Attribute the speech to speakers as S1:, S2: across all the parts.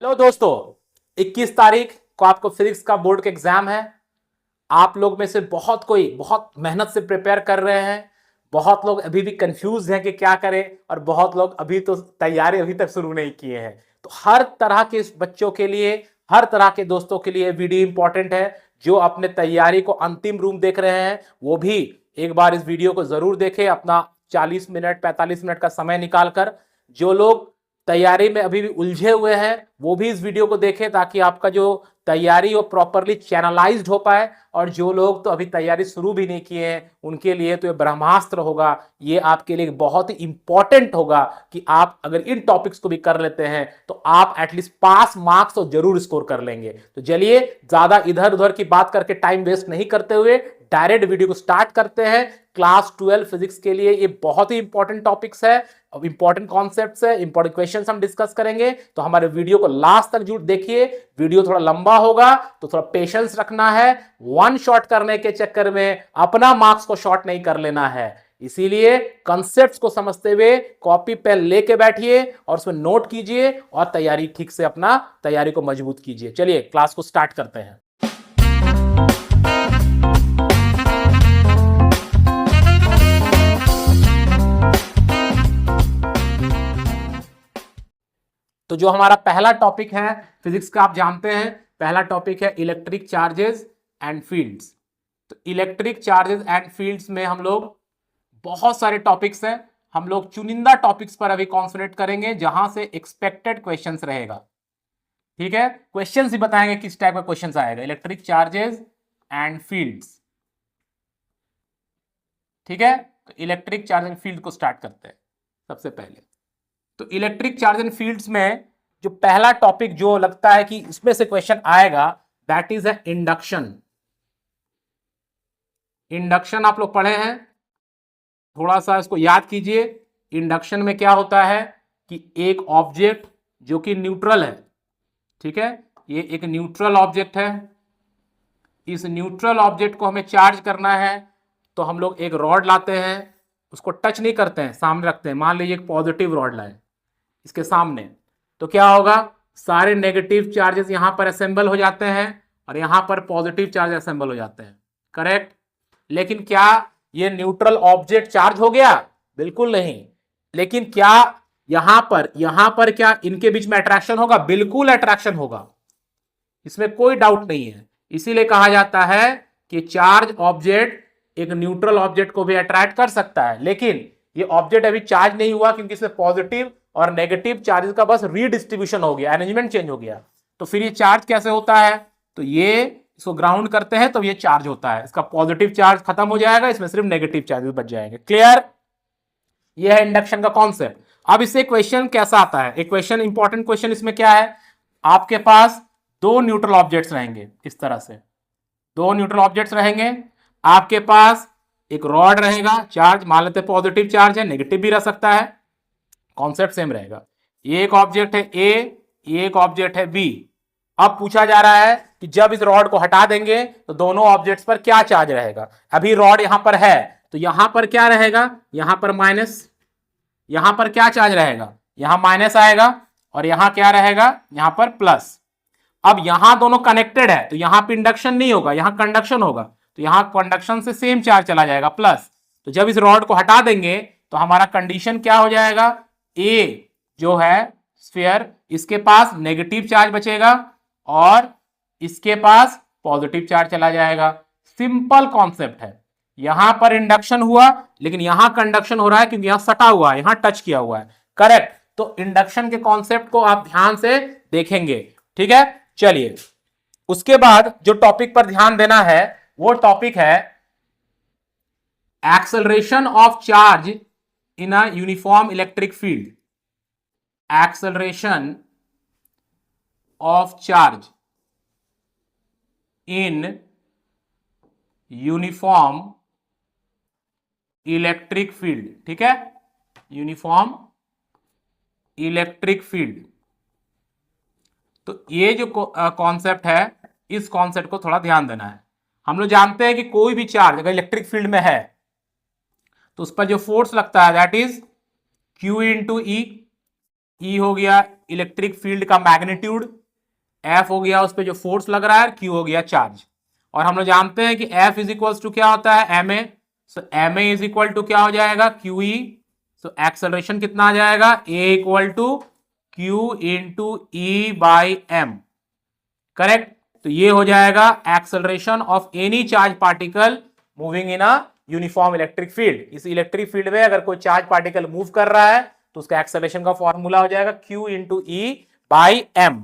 S1: तो दोस्तों 21 तारीख को आपको फिजिक्स का बोर्ड का एग्जाम है। आप लोग में से बहुत मेहनत से प्रिपेयर कर रहे हैं। बहुत लोग अभी भी कंफ्यूज हैं कि क्या करें, और बहुत लोग अभी तो तैयारी अभी तक शुरू नहीं किए हैं। तो हर तरह के बच्चों के लिए, हर तरह के दोस्तों के लिए वीडियो इंपॉर्टेंट है। जो अपने तैयारी को अंतिम रूप देख रहे हैं वो भी एक बार इस वीडियो को जरूर देखें, अपना 40 मिनट 45 मिनट का समय निकालकर। जो लोग तैयारी में अभी भी उलझे हुए हैं वो भी इस वीडियो को देखें, ताकि आपका जो तैयारी वो प्रॉपरली चैनलाइज्ड हो पाए। और जो लोग तो अभी तैयारी शुरू भी नहीं किए हैं उनके लिए तो ये ब्रह्मास्त्र होगा। ये आपके लिए बहुत ही इंपॉर्टेंट होगा कि आप अगर इन टॉपिक्स को भी कर लेते हैं तो आप एटलीस्ट पास मार्क्स तो जरूर स्कोर कर लेंगे। तो चलिए ज्यादा इधर उधर की बात करके टाइम वेस्ट नहीं करते हुए डायरेक्ट वीडियो को स्टार्ट करते हैं। क्लास 12 फिजिक्स के लिए ये बहुत ही इंपॉर्टेंट टॉपिक्स है, इंपॉर्टेंट कॉन्सेप्ट्स है, इंपॉर्टेंट क्वेश्चंस हम डिस्कस करेंगे। तो हमारे वीडियो को लास्ट तक जरूर देखिए। वीडियो थोड़ा लंबा होगा तो थोड़ा पेशेंस रखना है। वन शॉट करने के चक्कर में अपना मार्क्स को शॉर्ट नहीं कर लेना है। इसीलिए कॉन्सेप्ट्स को समझते हुए कॉपी पेन लेके बैठिए और उसमें नोट कीजिए और तैयारी ठीक से अपना तैयारी को मजबूत कीजिए। चलिए क्लास को स्टार्ट करते हैं। तो जो हमारा पहला टॉपिक है फिजिक्स का, आप जानते हैं पहला टॉपिक है इलेक्ट्रिक चार्जेस एंड फील्ड्स। तो इलेक्ट्रिक चार्जेस एंड फील्ड्स में हम लोग बहुत सारे टॉपिक्स हैं। हम लोग चुनिंदा टॉपिक्स पर अभी कॉन्सेंट्रेट करेंगे जहां से एक्सपेक्टेड क्वेश्चंस रहेगा। ठीक है, क्वेश्चंस ही बताएंगे किस टाइप का क्वेश्चंस आएगा। इलेक्ट्रिक चार्जेस एंड फील्ड्स, ठीक है। तो इलेक्ट्रिक चार्ज एंड फील्ड को स्टार्ट करते हैं सबसे पहले। तो इलेक्ट्रिक चार्ज एंड फील्ड्स में जो पहला टॉपिक जो लगता है कि इसमें से क्वेश्चन आएगा दैट इज इंडक्शन। इंडक्शन आप लोग पढ़े हैं, थोड़ा सा इसको याद कीजिए। इंडक्शन में क्या होता है कि एक ऑब्जेक्ट जो कि न्यूट्रल है, ठीक है, ये एक न्यूट्रल ऑब्जेक्ट है। इस न्यूट्रल ऑब्जेक्ट को हमें चार्ज करना है तो हम लोग एक रॉड लाते हैं, उसको टच नहीं करते हैं, सामने रखते हैं। मान लीजिए एक पॉजिटिव रॉड लाए इसके सामने, तो क्या होगा, सारे नेगेटिव चार्जेस यहां पर असेंबल हो जाते हैं और यहां पर पॉजिटिव चार्ज असेंबल हो जाते हैं, करेक्ट। लेकिन क्या ये न्यूट्रल ऑब्जेक्ट चार्ज हो गया? बिल्कुल नहीं। लेकिन क्या यहां पर क्या इनके बीच में अट्रैक्शन होगा? बिल्कुल अट्रैक्शन होगा, इसमें कोई डाउट नहीं है। इसीलिए कहा जाता है कि चार्ज ऑब्जेक्ट एक न्यूट्रल ऑब्जेक्ट को भी अट्रैक्ट कर सकता है। लेकिन ये ऑब्जेक्ट अभी चार्ज नहीं हुआ क्योंकि इसमें पॉजिटिव और नेगेटिव चार्जेस का बस रीडिस्ट्रीब्यूशन हो गया, अरेंजमेंट चेंज हो गया। तो फिर ये चार्ज कैसे होता है? तो ये इसको ग्राउंड करते हैं तो ये चार्ज होता है, इसका पॉजिटिव चार्ज खत्म हो जाएगा, इसमें सिर्फ नेगेटिव चार्जेस बच जाएंगे। क्लियर? ये है इंडक्शन का कॉन्सेप्ट। अब इससे क्वेश्चन कैसा आता है? एक क्वेश्चन, इंपॉर्टेंट क्वेश्चन इसमें क्या है, आपके पास दो न्यूट्रल ऑब्जेक्ट्स रहेंगे, इस तरह से दो न्यूट्रल ऑब्जेक्ट्स रहेंगे। आपके पास एक रॉड रहेगा, चार्ज मान लेते पॉजिटिव चार्ज है, नेगेटिव भी रह सकता है, कॉन्सेप्ट सेम रहेगा। ये एक ऑब्जेक्ट है ए, ये एक ऑब्जेक्ट है बी। अब पूछा जा रहा है कि जब इस रॉड को हटा देंगे तो दोनों ऑब्जेक्ट्स पर क्या चार्ज रहेगा। अभी रॉड यहां पर है तो यहां पर क्या रहेगा, यहां पर माइनस, यहां पर क्या चार्ज रहेगा, यहां माइनस आएगा, और यहां क्या रहेगा, यहां पर प्लस। अब यहां दोनों कनेक्टेड है तो यहां पर इंडक्शन नहीं होगा, यहां कंडक्शन होगा, तो यहां कंडक्शन से सेम चार्ज चला जाएगा प्लस। तो जब इस रॉड को हटा देंगे तो हमारा कंडीशन क्या हो जाएगा, ए जो है स्फीयर, इसके पास नेगेटिव चार्ज बचेगा और इसके पास पॉजिटिव चार्ज चला जाएगा। सिंपल कॉन्सेप्ट है। यहां पर इंडक्शन हुआ लेकिन यहां कंडक्शन हो रहा है क्योंकि यहां सटा हुआ है, यहां टच किया हुआ है, करेक्ट। तो इंडक्शन के कॉन्सेप्ट को आप ध्यान से देखेंगे, ठीक है। चलिए उसके बाद जो टॉपिक पर ध्यान देना है वो टॉपिक है acceleration of charge in a uniform electric field. Acceleration of charge in uniform electric field, ठीक है, यूनिफॉर्म इलेक्ट्रिक फील्ड। तो ये जो कॉन्सेप्ट है इस कॉन्सेप्ट को थोड़ा ध्यान देना है। हम लोग जानते हैं कि कोई भी चार्ज अगर इलेक्ट्रिक फील्ड में है तो उस पर जो फोर्स लगता है दैट इज Q इंटू ई, ई हो गया इलेक्ट्रिक फील्ड का मैग्नीट्यूड, एफ हो गया उस पर जो फोर्स लग रहा है, क्यू हो गया चार्ज। और हम लोग जानते हैं कि एफ इज इक्वल टू क्या होता है, M A. So M A is equal to क्या हो जाएगा, क्यू ई। सो एक्सेलरेशन कितना आ जाएगा, a equal to q into E by m. Correct. तो ये हो जाएगा acceleration of any charge particle moving in a uniform electric field. इस इलेक्ट्रिक फील्ड में अगर कोई चार्ज पार्टिकल मूव कर रहा है तो उसका एक्सेलरेशन का फॉर्मूला हो जाएगा q into E by m.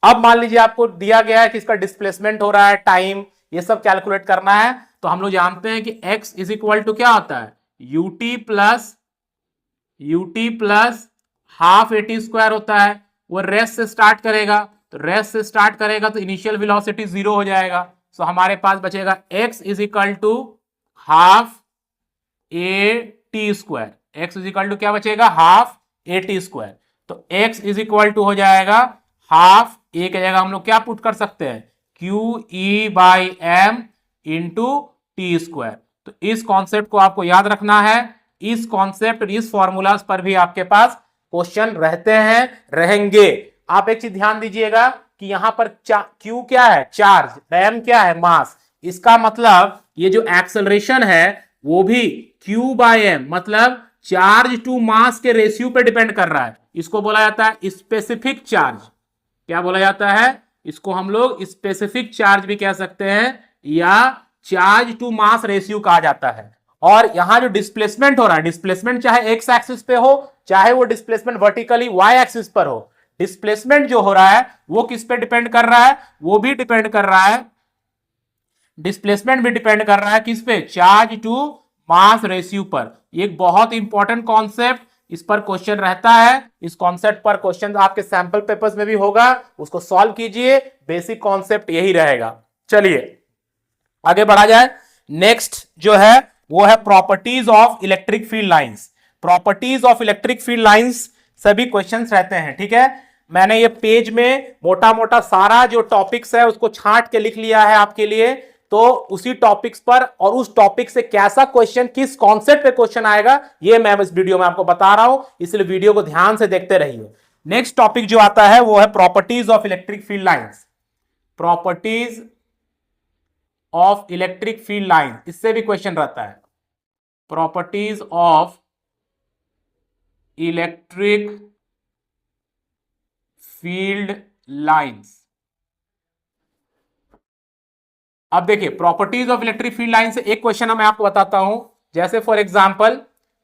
S1: अब मान लीजिए आपको दिया गया है कि इसका डिस्प्लेसमेंट हो रहा है, टाइम, ये सब कैलकुलेट करना है। तो हम लोग जानते हैं कि x इज इक्वल टू क्या होता है, UT plus half eighty square होता है। वो रेस्ट से स्टार्ट करेगा, तो रेस्ट से स्टार्ट करेगा तो इनिशियल वेलोसिटी 0 हो जाएगा। सो हमारे पास बचेगा x is equal to half a t square. X is equal to क्या बचेगा, हाफ ए टी स्क्वायर। तो x इज इक्वल टू हो जाएगा हाफ ए की जगह हम लोग क्या पुट कर सकते हैं, q E by m into t square. तो इस कॉन्सेप्ट को आपको याद रखना है। इस कॉन्सेप्ट, इस फॉर्मूलाज पर भी आपके पास क्वेश्चन रहते हैं, रहेंगे। आप एक चीज ध्यान दीजिएगा कि यहां पर क्यू क्या है, चार्ज, एम क्या है, मास। इसका मतलब ये जो एक्सेलरेशन है वो भी क्यू बाय एम, मतलब चार्ज टू मास के रेशियो पे डिपेंड कर रहा है। इसको बोला जाता है स्पेसिफिक चार्ज। क्या बोला जाता है, इसको हम लोग स्पेसिफिक चार्ज भी कह सकते हैं या चार्ज टू मास रेशियो कहा जाता है। और यहां जो डिस्प्लेसमेंट हो रहा है, डिस्प्लेसमेंट चाहे एक्स एक्सिस पे हो, चाहे वो डिस्प्लेसमेंट वर्टिकली वाई एक्सिस पर हो, डिस्प्लेसमेंट जो हो रहा है वो किस पे डिपेंड कर रहा है, वो भी डिपेंड कर रहा है, डिस्प्लेसमेंट भी डिपेंड कर रहा है किस पे, चार्ज टू मास रेशियो पर। एक बहुत इंपॉर्टेंट कॉन्सेप्ट, इस पर क्वेश्चन रहता है। इस कॉन्सेप्ट पर क्वेश्चन आपके सैंपल पेपर्स में भी होगा, उसको सॉल्व कीजिए। बेसिक कॉन्सेप्ट यही रहेगा। चलिए आगे बढ़ा जाए। नेक्स्ट जो है वो है properties of electric field lines. Properties of electric field lines सभी क्वेश्चंस रहते हैं, ठीक है। मैंने ये पेज में मोटा मोटा सारा जो टॉपिक्स है उसको छांट के लिख लिया है आपके लिए। तो उसी टॉपिक्स पर और उस टॉपिक से कैसा क्वेश्चन, किस कॉन्सेप्ट पे क्वेश्चन आएगा, ये मैं इस वीडियो में आपको बता रहा हूं, इसलिए वीडियो को ध्यान से देखते रहिए। नेक्स्ट टॉपिक जो आता है वो है properties of electric field lines. Properties of electric field line, इससे भी क्वेश्चन रहता है। Properties of electric field lines. अब देखिए properties of electric field line से एक क्वेश्चन मैं आपको बताता हूं। जैसे फॉर एग्जांपल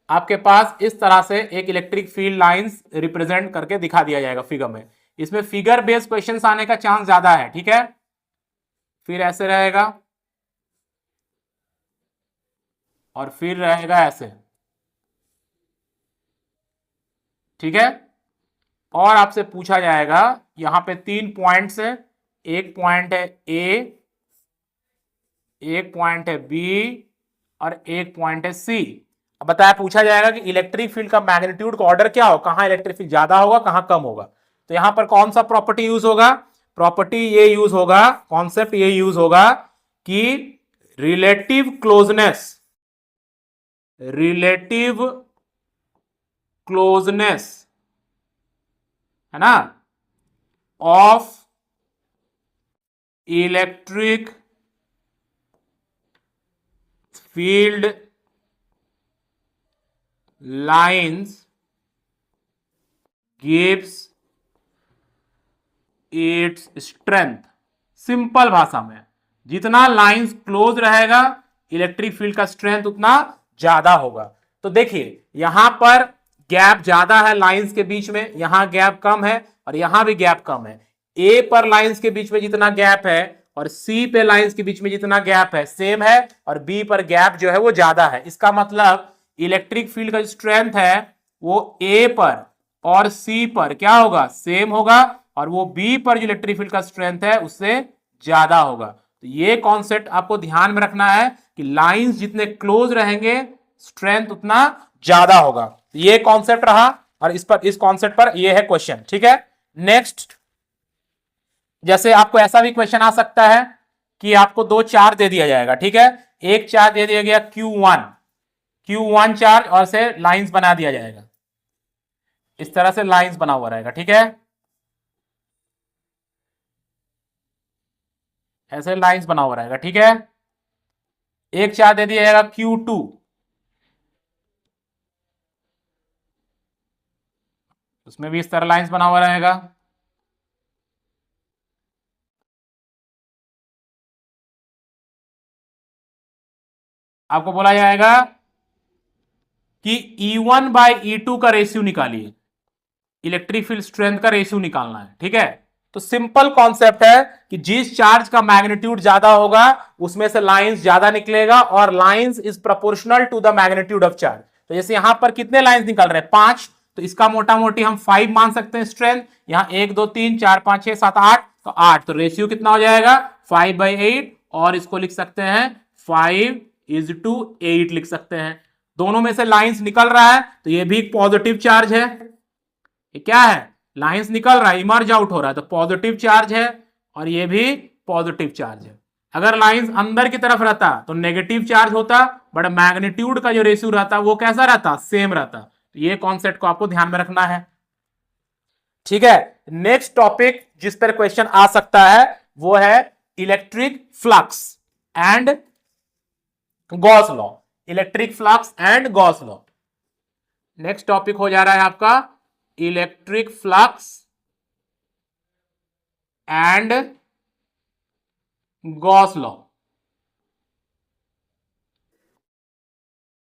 S1: आपके पास इस तरह से एक इलेक्ट्रिक फील्ड लाइंस रिप्रेजेंट करके दिखा दिया जाएगा फिगर में। इसमें फिगर बेस्ड क्वेश्चंस आने का चांस ज्यादा है, ठीक है। फिर ऐसे रहेगा और फिर रहेगा ऐसे, ठीक है। और आपसे पूछा जाएगा, यहां पे 3 पॉइंट्स है, एक पॉइंट है ए, एक पॉइंट है बी और एक पॉइंट है सी। अब बताया, पूछा जाएगा कि इलेक्ट्रिक फील्ड का मैग्नीट्यूड का ऑर्डर क्या हो, कहां इलेक्ट्रिक फील्ड ज्यादा होगा, कहां कम होगा। तो यहां पर कौन सा प्रॉपर्टी यूज होगा, प्रॉपर्टी ये यूज होगा, कॉन्सेप्ट ये यूज होगा कि रिलेटिव क्लोजनेस, रिलेटिव क्लोजनेस है ना, of electric field lines gives its strength. Simple भाषा में, जितना लाइंस क्लोज रहेगा इलेक्ट्रिक फील्ड का स्ट्रेंथ उतना ज्यादा होगा। तो देखिए यहां पर गैप ज्यादा है लाइंस के बीच में, यहां गैप कम है और यहां भी गैप कम है। ए पर लाइंस के बीच में जितना गैप है और सी पे लाइंस के बीच में जितना गैप है सेम है, और बी पर गैप जो है वो ज्यादा है। इसका मतलब इलेक्ट्रिक फील्ड का स्ट्रेंथ है वो ए पर और सी पर क्या होगा, सेम होगा, और वो बी पर जो इलेक्ट्रिक फील्ड का स्ट्रेंथ है उससे ज्यादा होगा। तो ये कॉन्सेप्ट आपको ध्यान में रखना है कि लाइंस जितने क्लोज रहेंगे स्ट्रेंथ उतना ज्यादा होगा। तो ये कॉन्सेप्ट रहा, और इस कॉन्सेप्ट पर ये है क्वेश्चन, ठीक है। नेक्स्ट, जैसे आपको ऐसा भी क्वेश्चन आ सकता है कि आपको 2 चार्ज दे दिया जाएगा, ठीक है। एक चार्ज दे दिया गया Q1 चार्ज और से लाइंस बना दिया जाएगा। इस तरह से लाइंस बना हुआ रहेगा, ठीक है, ऐसे लाइंस बना हुआ रहेगा, ठीक है। एक चार्ज दे दिया जाएगा Q2, उसमें भी इस तरह लाइंस बना हुआ रहेगा। आपको बोला जाएगा कि E1 बाई E2 का रेशियो निकालिए, इलेक्ट्रिक फील्ड स्ट्रेंथ का रेशियो निकालना है, ठीक है। तो सिंपल कॉन्सेप्ट है कि जिस चार्ज का मैग्नीट्यूड ज्यादा होगा उसमें से लाइंस ज्यादा निकलेगा, और lines is proportional to the magnitude of charge. तो जैसे यहां पर कितने लाइंस निकल रहे हैं, 5, तो इसका मोटा मोटी हम 5 मान सकते हैं स्ट्रेंथ। यहां 1 2 3 4 5 6 7 8, तो 8, तो रेशियो कितना हो जाएगा 5/8, और इसको लिख सकते हैं 5:8 लिख सकते हैं। दोनों में से लाइंस निकल रहा है तो ये भी एक पॉजिटिव चार्ज है, ये क्या है, लाइंस निकल रहा है, इमर्ज आउट हो रहा है, तो पॉजिटिव चार्ज है, और ये भी पॉजिटिव चार्ज है। अगर लाइंस अंदर की तरफ रहता तो नेगेटिव चार्ज होता, बट मैग्नीट्यूड का जो रेशियो रहता वो कैसा रहता, सेम रहता। तो ये कॉन्सेप्ट को आपको ध्यान में रखना है, ठीक है। नेक्स्ट टॉपिक जिस पर क्वेश्चन आ सकता है वो है electric flux and Gauss law, electric flux and Gauss law. Next topic हो जा रहा है आपका electric flux and Gauss law,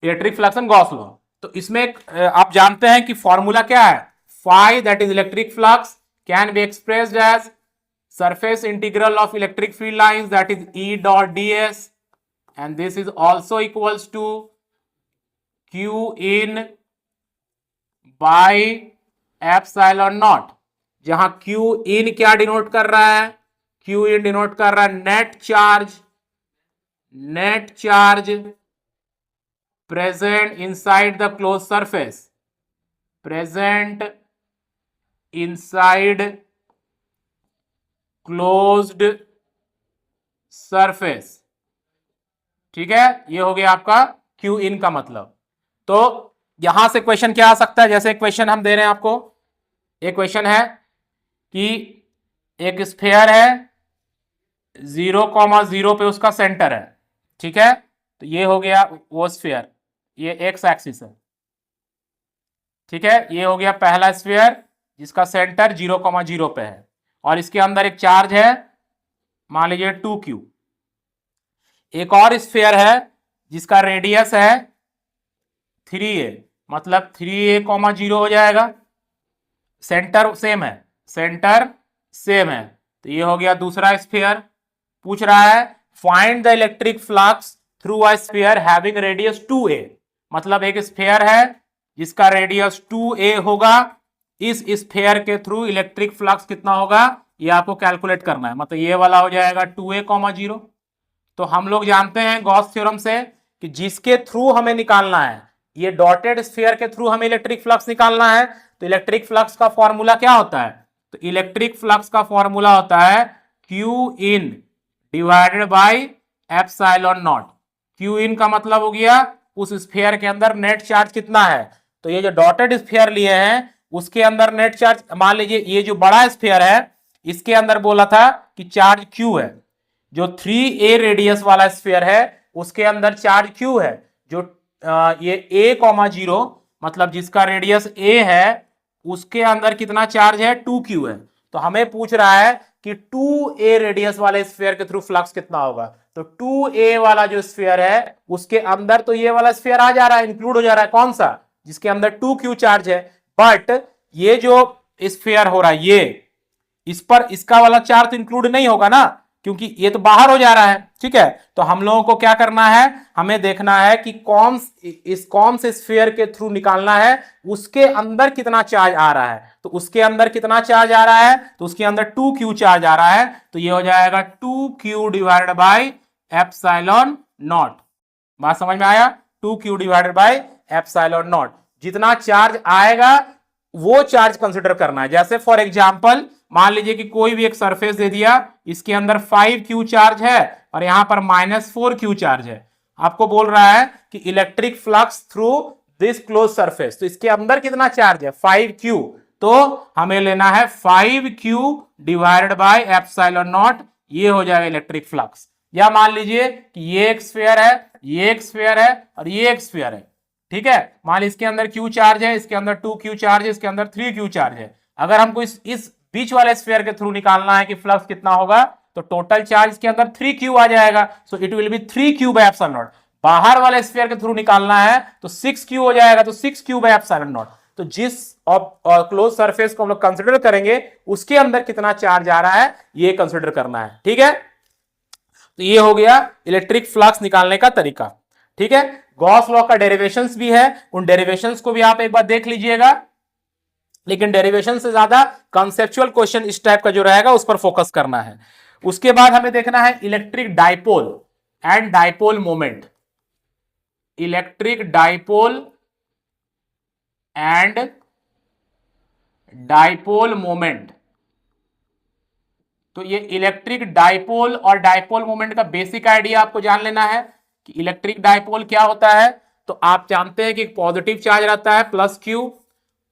S1: electric flux and Gauss law. तो इसमें आप जानते हैं कि फॉर्मूला क्या है, phi that is electric flux can be expressed as surface integral of electric field lines, that is E dot ds, and this is also equals to Q in by epsilon naught, जहां Q in क्या denote कर रहा है, Q in denote कर रहा है net charge present inside the close surface, present inside closed surface, ठीक है। ये हो गया आपका Q इन का मतलब। तो यहां से क्वेश्चन क्या आ सकता है, जैसे क्वेश्चन हम दे रहे हैं आपको, एक क्वेश्चन है कि एक स्फीयर है 0,0 पे उसका सेंटर है, ठीक है। तो ये हो गया वो स्फीयर, ये एक्स एक्सिस है, ठीक है। ये हो गया पहला स्फीयर जिसका सेंटर 0,0 पे है, और इसके अंदर एक चार्ज है मान लीजिए 2Q। एक और स्फीयर है जिसका रेडियस है 3a, मतलब 3a,0 हो जाएगा, सेंटर सेम है, सेंटर सेम है। तो ये हो गया दूसरा स्फीयर। पूछ रहा है find the electric flux through a sphere having radius 2a, मतलब एक स्फीयर है जिसका रेडियस 2a होगा, इस स्फीयर के थ्रू इलेक्ट्रिक फ्लक्स कितना होगा ये आपको कैलकुलेट करना है, मतलब ये वाला हो जाएगा 2a,0। तो हम लोग जानते हैं गॉस थ्योरम से कि जिसके थ्रू हमें निकालना है, ये डॉटेड स्फीयर के थ्रू हमें इलेक्ट्रिक फ्लक्स निकालना है, तो इलेक्ट्रिक फ्लक्स का फॉर्मूला क्या होता है, तो इलेक्ट्रिक फ्लक्स का फॉर्मूला होता है Q in divided by epsilon not. Q इन का मतलब हो गया उस स्फीयर के अंदर नेट चार्ज कितना है, तो ये जो डॉटेड स्फीयर लिए हैं उसके अंदर नेट चार्ज, मान लीजिए ये जो बड़ा स्फीयर है इसके अंदर बोला था कि चार्ज Q है, जो 3a रेडियस वाला स्फीयर है उसके अंदर चार्ज Q है, जो ये a,0 मतलब जिसका रेडियस a है उसके अंदर कितना चार्ज है 2Q है। तो हमें पूछ रहा है कि 2a रेडियस वाले स्फीयर के थ्रू फ्लक्स कितना होगा, तो 2a वाला जो स्फीयर है उसके अंदर तो ये वाला स्फीयर आ जा रहा है, इंक्लूड हो जा रहा है, कौन सा, जिसके अंदर 2Q चार्ज है, बट ये जो स्फीयर हो रहा है ये इस पर इसका वाला चार्ज तो इंक्लूड नहीं होगा ना, क्योंकि ये तो बाहर हो जा रहा है, ठीक है। तो हम लोगों को क्या करना है, हमें देखना है कि कौन से स्फीयर के थ्रू निकालना है, उसके अंदर कितना चार्ज आ रहा है। तो उसके अंदर कितना चार्ज आ रहा है, तो उसके अंदर 2Q चार्ज आ रहा है, तो ये हो जाएगा 2Q divided by epsilon not. बात समझ में आया, 2Q divided by epsilon not. जितना चार्ज आएगा वो चार्ज कंसिडर करना है। जैसे फॉर एग्जांपल मान लीजिए कि कोई भी एक सरफेस दे दिया, इसके अंदर 5Q चार्ज है और यहां पर -4Q चार्ज है, आपको बोल रहा है कि electric flux through this close surface, तो इसके अंदर कितना चार्ज है 5q, तो हमें लेना है 5q divided by epsilon not, ये हो जाएगा इलेक्ट्रिक फ्लक्स। या मान लीजिए कि ये एक स्फीयर है, ये एक स्फीयर है और ये एक स्फीयर है, ठीक है। मान लीजिए इसके अंदर q चार्ज है, इसके अंदर 2q चार्ज है, इसके अंदर 3q चार्ज है। अगर हमको इस बीच वाले स्फीयर के थ्रू निकालना है कि फ्लक्स कितना होगा, तो टोटल चार्ज के अंदर 3q आ जाएगा, so it will be 3q by epsilon not. बाहर वाले स्फीयर के थ्रू निकालना है तो 6q हो जाएगा, तो 6q बाय एप्सिलॉन नॉट। तो जिस क्लोज सरफेस को हम लोग कंसीडर करेंगे उसके अंदर कितना चार्ज आ रहा है ये कंसीडर करना है, ठीक है। तो ये हो गया इलेक्ट्रिक फ्लक्स निकालने का तरीका, ठीक है। गॉस लॉ का डेरिवेशंस भी है, उन डेरिवेशंस को भी आप एक बार देख लीजिएगा, लेकिन डेरिवेशन से ज्यादा कंसेप्चुअल क्वेश्चन इस टाइप का जो रहेगा उस पर फोकस करना है। उसके बाद हमें देखना है electric dipole and dipole moment, electric dipole and dipole moment. तो ये इलेक्ट्रिक डाइपोल और डाइपोल मोमेंट का बेसिक आइडिया आपको जान लेना है कि इलेक्ट्रिक डाइपोल क्या होता है। तो आप जानते हैं कि एक पॉजिटिव चार्ज रहता है +q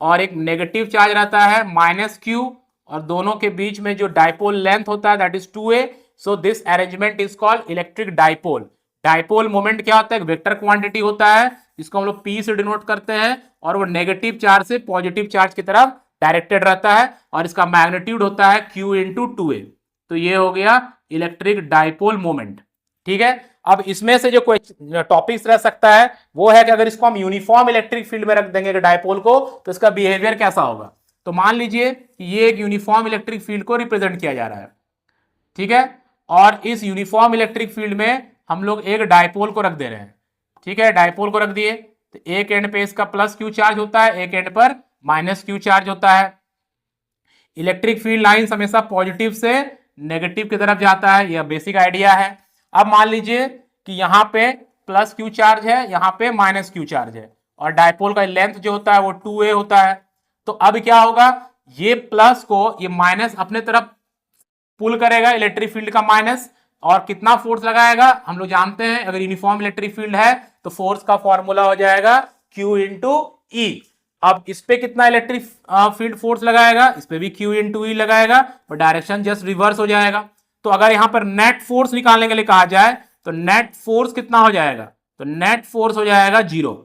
S1: और एक नेगेटिव चार्ज रहता है -q, और दोनों के बीच में जो डाइपोल लेंथ होता है that is 2a। So this arrangement is called electric dipole. Dipole moment क्या होता है, वेक्टर क्वांटिटी होता है, इसको हम लोग p से डिनोट करते हैं, और वो नेगेटिव चार्ज से पॉजिटिव चार्ज की तरफ डायरेक्टेड रहता है, और इसका मैग्नीट्यूड होता है q इंटू 2a। तो ये हो गया इलेक्ट्रिक डाइपोल मोमेंट, ठीक है। अब इसमें से जो कोई टॉपिक्स रह सकता है वो है कि अगर इसको हम यूनिफॉर्म इलेक्ट्रिक फील्ड में रख देंगे डाइपोल को तो इसका बिहेवियर कैसा होगा। तो मान लीजिए कि ये एक यूनिफॉर्म इलेक्ट्रिक फील्ड को रिप्रेजेंट किया जा रहा है, ठीक है, और इस यूनिफॉर्म इलेक्ट्रिक फील्ड में हम लोग एक डाइपोल को रख दे रहे हैं, ठीक है। डाइपोल को रख दिए तो एक एंड पे इसका +q चार्ज होता है, एक एंड पर -q चार्ज होता है। इलेक्ट्रिक फील्ड लाइंस हमेशा पॉजिटिव से नेगेटिव की तरफ जाता है, यह बेसिक आइडिया है। अब मान लीजिए कि यहाँ पे +q चार्ज है, यहाँ पे -q चार्ज है, और डाइपोल का लेंथ जो होता है वो 2a होता है। तो अब क्या होगा, ये प्लस को ये माइनस अपने तरफ पुल करेगा, इलेक्ट्रिक फील्ड का माइनस, और कितना फोर्स लगाएगा हम लोग जानते हैं, अगर यूनिफॉर्म इलेक्ट्रिक फील्ड है तो फोर्स का फॉर्मूला हो जाएगा q इंटू ई। अब इस पे कितना इलेक्ट्रिक फील्ड फोर्स लगाएगा, इस पे भी q इंटू ई लगाएगा, और डायरेक्शन जस्ट रिवर्स हो जाएगा। तो अगर यहां पर नेट फोर्स निकालने के लिए कहा जाए तो नेट फोर्स कितना हो जाएगा, तो नेट फोर्स हो जाएगा 0।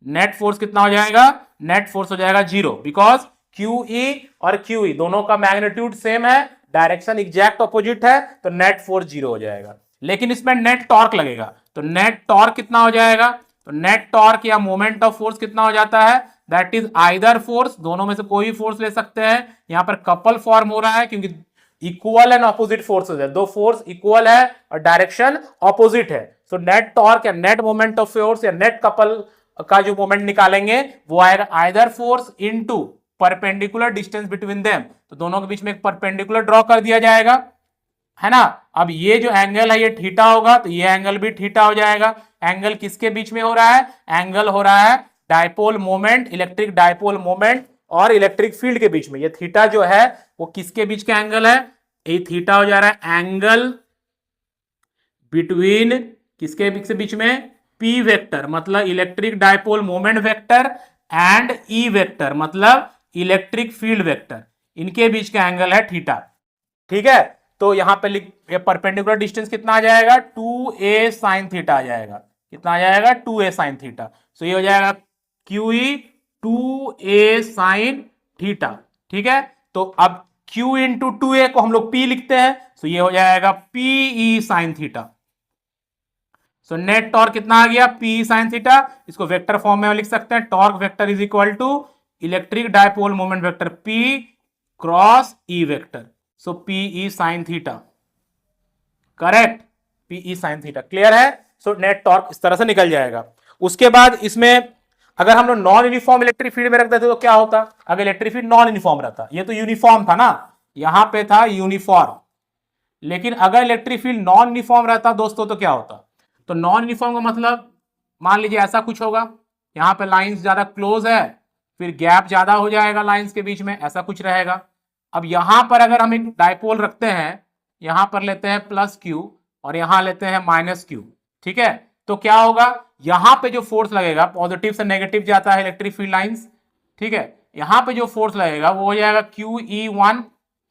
S1: नेट फोर्स कितना हो जाएगा, नेट फोर्स हो जाएगा 0, बिकॉज QE और QE दोनों का मैग्नीट्यूड सेम है, डायरेक्शन एग्जैक्ट ऑपोजिट है, तो नेट फोर्स 0 हो जाएगा। लेकिन इसमें नेट टॉर्क लगेगा, तो नेट टॉर्क कितना हो जाएगा, तो नेट टॉर्क या मोमेंट ऑफ फोर्स कितना हो जाता है, दैट इज आइदर फोर्स, दोनों में से कोई फोर्स ले सकते हैं। यहां पर कपल फॉर्म हो रहा है क्योंकि इक्वल एंड ऑपोजिट फोर्सेस है, दो फोर्स इक्वल है और डायरेक्शन ऑपोजिट है। सो नेट टॉर्क या नेट मोमेंट ऑफ फोर्स या नेट कपल का जो मोमेंट निकालेंगे वो आएगा either force into perpendicular distance between them. तो दोनों के बीच में एक परपेंडिकुलर ड्रॉ कर दिया जाएगा, है ना। अब ये जो एंगल है ये थीटा होगा, तो ये एंगल भी थीटा हो जाएगा। एंगल किसके बीच में हो रहा है, एंगल हो रहा है dipole moment, electric dipole moment और इलेक्ट्रिक फील्ड के बीच में। ये थीटा जो है वो किसके बीच का एंगल है, ये थीटा हो जा रहा है एंगल बिटवीन किसके बीच में, P वेक्टर मतलब electric dipole moment vector and E vector मतलब इलेक्ट्रिक फील्ड वेक्टर, इनके बीच का एंगल है थीटा, ठीक है। तो यहां पे परपेंडिकुलर डिस्टेंस कितना आ जाएगा, 2a sin थीटा आ जाएगा, कितना आ जाएगा 2a sin थीटा। सो ये हो जाएगा QE 2a sin थीटा, ठीक है। तो अब Q इंटू 2a को हम लोग P लिखते हैं, सो ये हो जाएगा PE sin theta. So net torque कितना आ गया, P sin थीटा। इसको वेक्टर फॉर्म में लिख सकते हैं, torque vector is equal to electric dipole moment vector P cross E vector. So PE sin theta, correct, PE sin theta, clear है। So net torque इस तरह से निकल जाएगा। उसके बाद इसमें अगर हम लोग नॉन यूनिफॉर्म इलेक्ट्रिक फील्ड में रख देते तो क्या होता, अगर इलेक्ट्रिक फील्ड नॉन यूनिफॉर्म रहता, ये तो यूनिफॉर्म था ना, यहां पे था यूनिफॉर्म, लेकिन अगर इलेक्ट्रिक फील्ड नॉन यूनिफॉर्म रहता दोस्तों तो क्या होता, तो नॉन यूनिफॉर्म का मतलब मान लीजिए ऐसा कुछ होगा, यहां पे लाइंस ज्यादा क्लोज है, फिर गैप ज्यादा हो जाएगा लाइंस के बीच में, ऐसा कुछ रहेगा। अब यहां पर अगर हम एक डाइपोल रखते हैं, यहां पर लेते हैं +q और यहां लेते हैं -q, ठीक है, तो क्या होगा, यहां पे जो फोर्स लगेगा, पॉजिटिव से नेगेटिव जाता है इलेक्ट्रिक फील्ड लाइंस, ठीक है, यहां पे जो फोर्स लगेगा वो हो जाएगा QE1,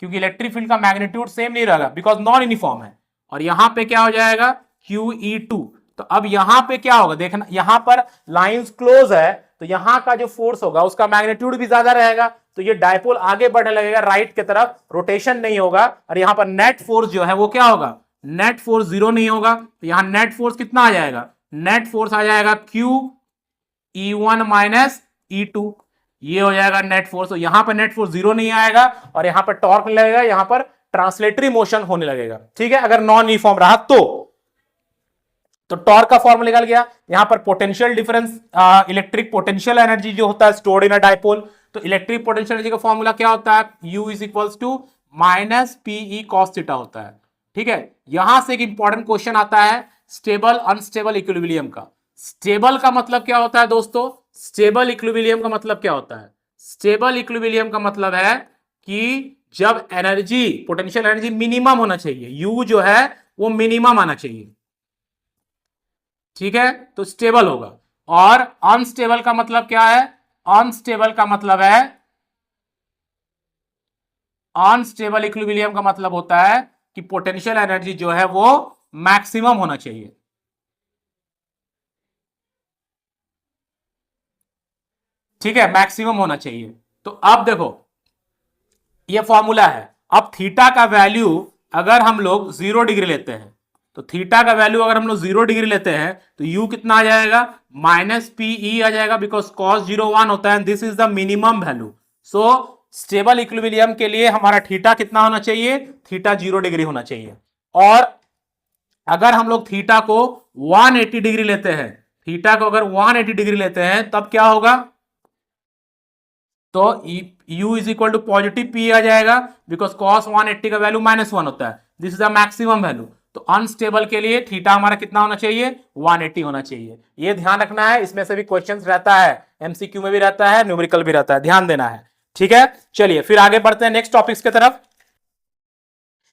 S1: क्योंकि इलेक्ट्रिक फील्ड का मैग्नीट्यूड सेम नहीं रहेगा बिकॉज नॉन यूनिफॉर्म है, और यहां पे क्या हो जाएगा QE2। तो अब यहां पे क्या होगा देखना, यहां पर लाइंस क्लोज है तो यहां का जो फोर्स होगा उसका मैग्नीट्यूड भी ज्यादा रहेगा, तो ये डायपोल आगे बढ़ने लगेगा राइट की तरफ, रोटेशन नहीं होगा, और यहां पर नेट फोर्स जो है वो क्या होगा, नेट फोर्स जीरो नहीं होगा, तो यहां नेट फोर्स कितना आ जाएगा, नेट फोर्स आ जाएगा QE1 माइनस E2, ये हो जाएगा नेट फोर्स। तो यहां पर नेट फोर्स जीरो नहीं आएगा और यहां पर टॉर्क लगेगा, यहां पर ट्रांसलेटरी मोशन होने लगेगा, ठीक है, अगर नॉन यूनिफॉर्म रहा तो टॉर्क का फॉर्मूला निकल गया। यहां पर potential difference, electric potential energy जो होता है स्टोर्ड इन अ डायपोल, तो इलेक्ट्रिक पोटेंशियल एनर्जी का फॉर्मूला क्या होता है, U is equals to minus PE cos theta होता है, ठीक है। यहां से एक इंपॉर्टेंट क्वेश्चन आता है स्टेबल अनस्टेबल इक्विलिब्रियम का। स्टेबल का मतलब क्या होता है दोस्तों, स्टेबल इक्विलिब्रियम का मतलब क्या होता है, स्टेबल इक्विलिब्रियम का मतलब है कि जब एनर्जी, पोटेंशियल एनर्जी मिनिमम होना चाहिए, U जो है वो मिनिमम आना चाहिए, ठीक है, तो स्टेबल होगा। और अनस्टेबल का मतलब क्या है, अनस्टेबल का मतलब है, अनस्टेबल इक्विलिब्रियम का मतलब होता है कि पोटेंशियल एनर्जी जो है वो मैक्सिमम होना चाहिए, ठीक है, मैक्सिमम होना चाहिए। तो अब देखो ये फॉर्मूला है, अब थीटा का वैल्यू अगर हम लोग 0 डिग्री लेते हैं, तो थीटा का वैल्यू अगर हम लोग 0 डिग्री लेते हैं तो यू कितना आ जाएगा, माइनस PE आ जाएगा, बिकॉज cos 0 1 होता है, this is the minimum value. So stable equilibrium के लिए हमारा थीटा कितना होना चाहिए, थीटा 0 डिग्री होना चाहिए। और अगर हम लोग थीटा को 180 डिग्री लेते हैं, थीटा को अगर 180 डिग्री लेते हैं तब क्या होगा, तो U is equal to positive P आ जाएगा, बिकॉज cos 180 का वैल्यू -1 होता है, this is the maximum value. तो अनस्टेबल के लिए थीटा हमारा कितना होना चाहिए, 180 होना चाहिए। ये ध्यान रखना है, इसमें से भी क्वेश्चंस रहता है, MCQ में भी रहता है, न्यूमेरिकल भी रहता है, ध्यान देना है, ठीक है। चलिए फिर आगे बढ़ते हैं नेक्स्ट टॉपिक्स की तरफ।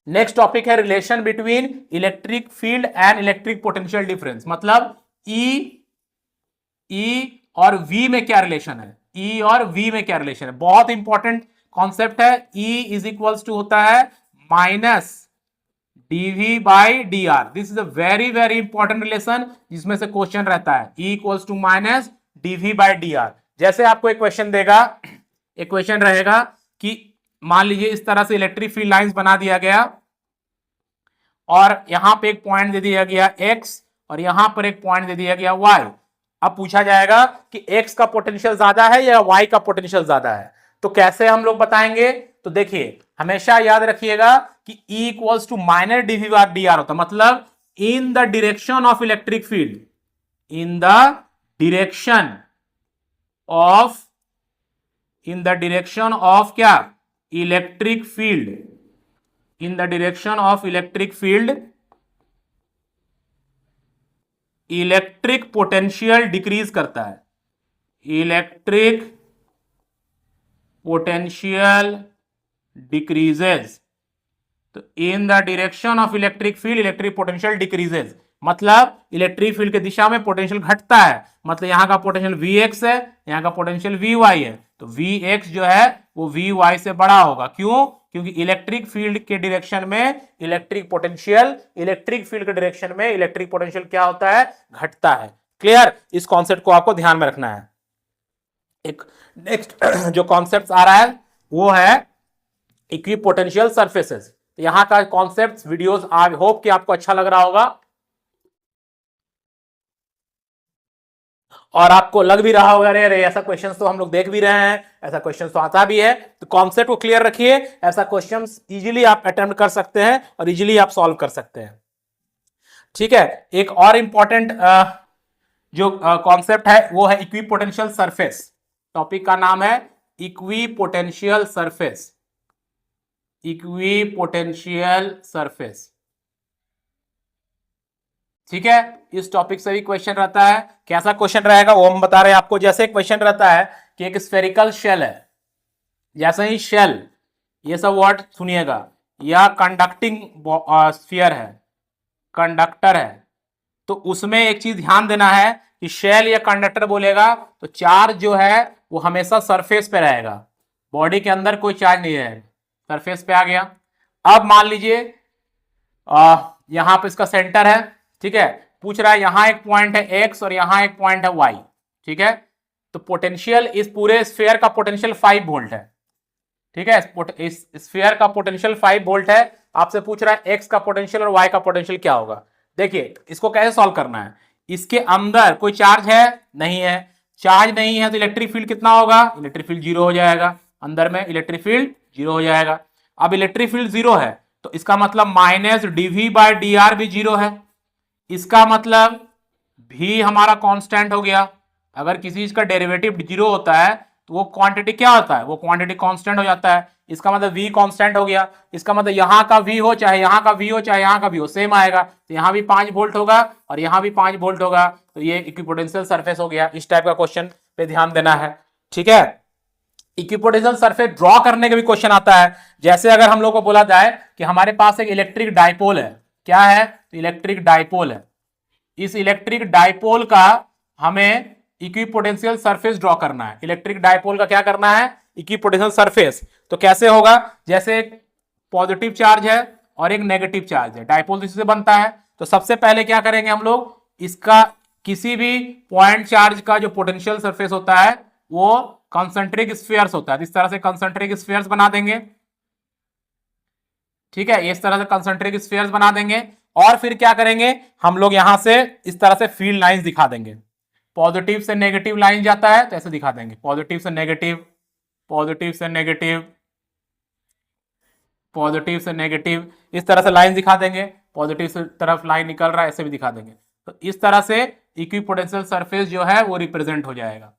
S1: नेक्स्ट टॉपिक है relation between electric field and electric potential difference, मतलब E और V में क्या रिलेशन है, E और V में क्या रिलेशन है, बहुत इंपॉर्टेंट कॉन्सेप्ट है। E इज इक्वल्स टू होता है minus dV by dr, this is a very very important relation जिसमें से क्वेश्चन रहता है, E equals to minus dV by dr। जैसे आपको एक क्वेश्चन देगा, एक क्वेश्चन रहेगा कि मान लीजिए इस तरह से इलेक्ट्रिक फील्ड लाइंस बना दिया गया और यहां पे एक पॉइंट दे दिया गया x और यहां पर एक पॉइंट दे दिया गया y। अब पूछा जाएगा कि x का पोटेंशियल ज्यादा है या y का पोटेंशियल ज्यादा है, तो कैसे हम लोग बताएंगे, तो देखिए हमेशा याद रखिएगा कि E equals to minus dV by dr होता है, मतलब in the direction of electric field, in the direction of, in the direction of क्या, electric field, in the direction of electric field electric potential decrease करता है, electric potential decreases. तो in the direction of electric field electric potential decreases, मतलब electric field की दिशा में potential घटता है, मतलब यहां का पोटेंशियल Vx है, यहां का पोटेंशियल Vy है, तो Vx जो है वो Vy से बड़ा होगा, क्यों, क्योंकि इलेक्ट्रिक फील्ड के डायरेक्शन में इलेक्ट्रिक पोटेंशियल, इलेक्ट्रिक फील्ड के डायरेक्शन में इलेक्ट्रिक पोटेंशियल क्या होता है, घटता है। क्लियर, इस कॉन्सेप्ट को आपको ध्यान में रखना है। एक नेक्स्ट जो कॉन्सेप्ट आ रहा है वो है इक्विपोटेंशियल सरफेसेस। यहां का कॉन्सेप्ट वीडियोस आई होप कि आपको अच्छा लग रहा होगा और आपको लग भी रहा होगा अरे ऐसा क्वेश्चन तो हम लोग देख भी रहे हैं, ऐसा क्वेश्चन तो आता भी है। तो कॉन्सेप्ट को क्लियर रखिए, ऐसा क्वेश्चन इजीली आप अटेम्प्ट कर सकते हैं और इजीली आप सॉल्व कर सकते हैं, ठीक है। एक और इंपॉर्टेंट जो कॉन्सेप्ट है वो है इक्विपोटेंशियल सरफेस। टॉपिक का नाम है इक्विपोटेंशियल सरफेस, इक्विपोटेंशियल सरफेस, ठीक है। इस टॉपिक से भी क्वेश्चन रहता है, कैसा क्वेश्चन रहेगा वो हम बता रहे हैं आपको। जैसे क्वेश्चन रहता है कि एक स्फेरिकल शेल है, जैसे ही शेल, ये सब वर्ड सुनिएगा, या कंडक्टिंग स्फीयर है, कंडक्टर है, तो उसमें एक चीज ध्यान देना है कि शेल या कंडक्टर बोलेगा तो चार्ज जो है वो हमेशा सरफेस पे रहेगा, बॉडी के अंदर कोई चार्ज नहीं रहेगा, सरफेस पे आ गया। अब मान लीजिए यहां पे इसका सेंटर है, ठीक है, पूछ रहा है यहां एक पॉइंट है एक्स और यहां एक पॉइंट है वाई, ठीक है, तो पोटेंशियल इस पूरे स्फीयर का पोटेंशियल 5 वोल्ट है, ठीक है, इस स्फीयर का पोटेंशियल 5 वोल्ट है। आपसे पूछ रहा है एक्स का पोटेंशियल और वाई का पोटेंशियल क्या होगा। देखिए इसको कैसे सॉल्व करना है, इसके अंदर कोई चार्ज है नहीं है, चार्ज नहीं है तो इलेक्ट्रिक फील्ड कितना होगा, इलेक्ट्रिक फील्ड जीरो हो जाएगा, अंदर में इलेक्ट्रिक फील्ड जीरो हो जाएगा। अब इलेक्ट्रिक फील्ड जीरो है तो इसका मतलब minus dV by d r भी जीरो है, इसका मतलब भी हमारा कांस्टेंट हो गया। अगर किसी चीज का डेरिवेटिव जीरो होता है तो वो क्वांटिटी क्या होता है, वो क्वांटिटी कांस्टेंट हो जाता है, इसका मतलब v कांस्टेंट हो गया, इसका मतलब यहां का v हो चाहे यहां का v हो चाहे यहां का v हो सेम आएगा, तो यहां भी 5 वोल्ट होगा और यहां भी 5 वोल्ट होगा, तो ये इक्विपोटेंशियल सरफेस हो गया। इस टाइप का क्वेश्चन पे ध्यान देना है, ठीक है। इक्विपोटेंशियल सरफेस ड्रॉ करने का भी क्वेश्चन आता है, जैसे अगर हम लोग को बोला जाए कि हमारे पास एक इलेक्ट्रिक डाइपोल है, क्या है, तो इलेक्ट्रिक डाइपोल है, इस इलेक्ट्रिक डाइपोल का हमें इक्विपोटेंशियल सरफेस ड्रॉ करना है। इलेक्ट्रिक डाइपोल का क्या करना है, इक्विपोटेंशियल सरफेस। तो कैसे होगा, जैसे एक पॉजिटिव चार्ज है और एक नेगेटिव चार्ज है, डाइपोल इससे बनता है, तो सबसे पहले क्या करेंगे हम लोग, इसका किसी भी पॉइंट चार्ज का जो पोटेंशियल सरफेस होता है वो कंसंट्रिक स्फीयर्स होता है, इस तरह से कंसंट्रिक स्फीयर्स बना देंगे, ठीक है, इस तरह से कंसंट्रिक स्फीयर्स बना देंगे। और फिर क्या करेंगे हम लोग यहां से इस तरह से फील्ड लाइंस दिखा देंगे, पॉजिटिव से नेगेटिव लाइन जाता है तो ऐसे दिखा देंगे, पॉजिटिव से नेगेटिव, पॉजिटिव से नेगेटिव, पॉजिटिव से नेगेटिव, इस तरह से लाइन दिखा देंगे, पॉजिटिव से तरफ लाइन निकल रहा है ऐसे भी दिखा देंगे। तो इस तरह से इक्विपोटेंशियल सरफेस जो है वो रिप्रेजेंट हो जाएगा,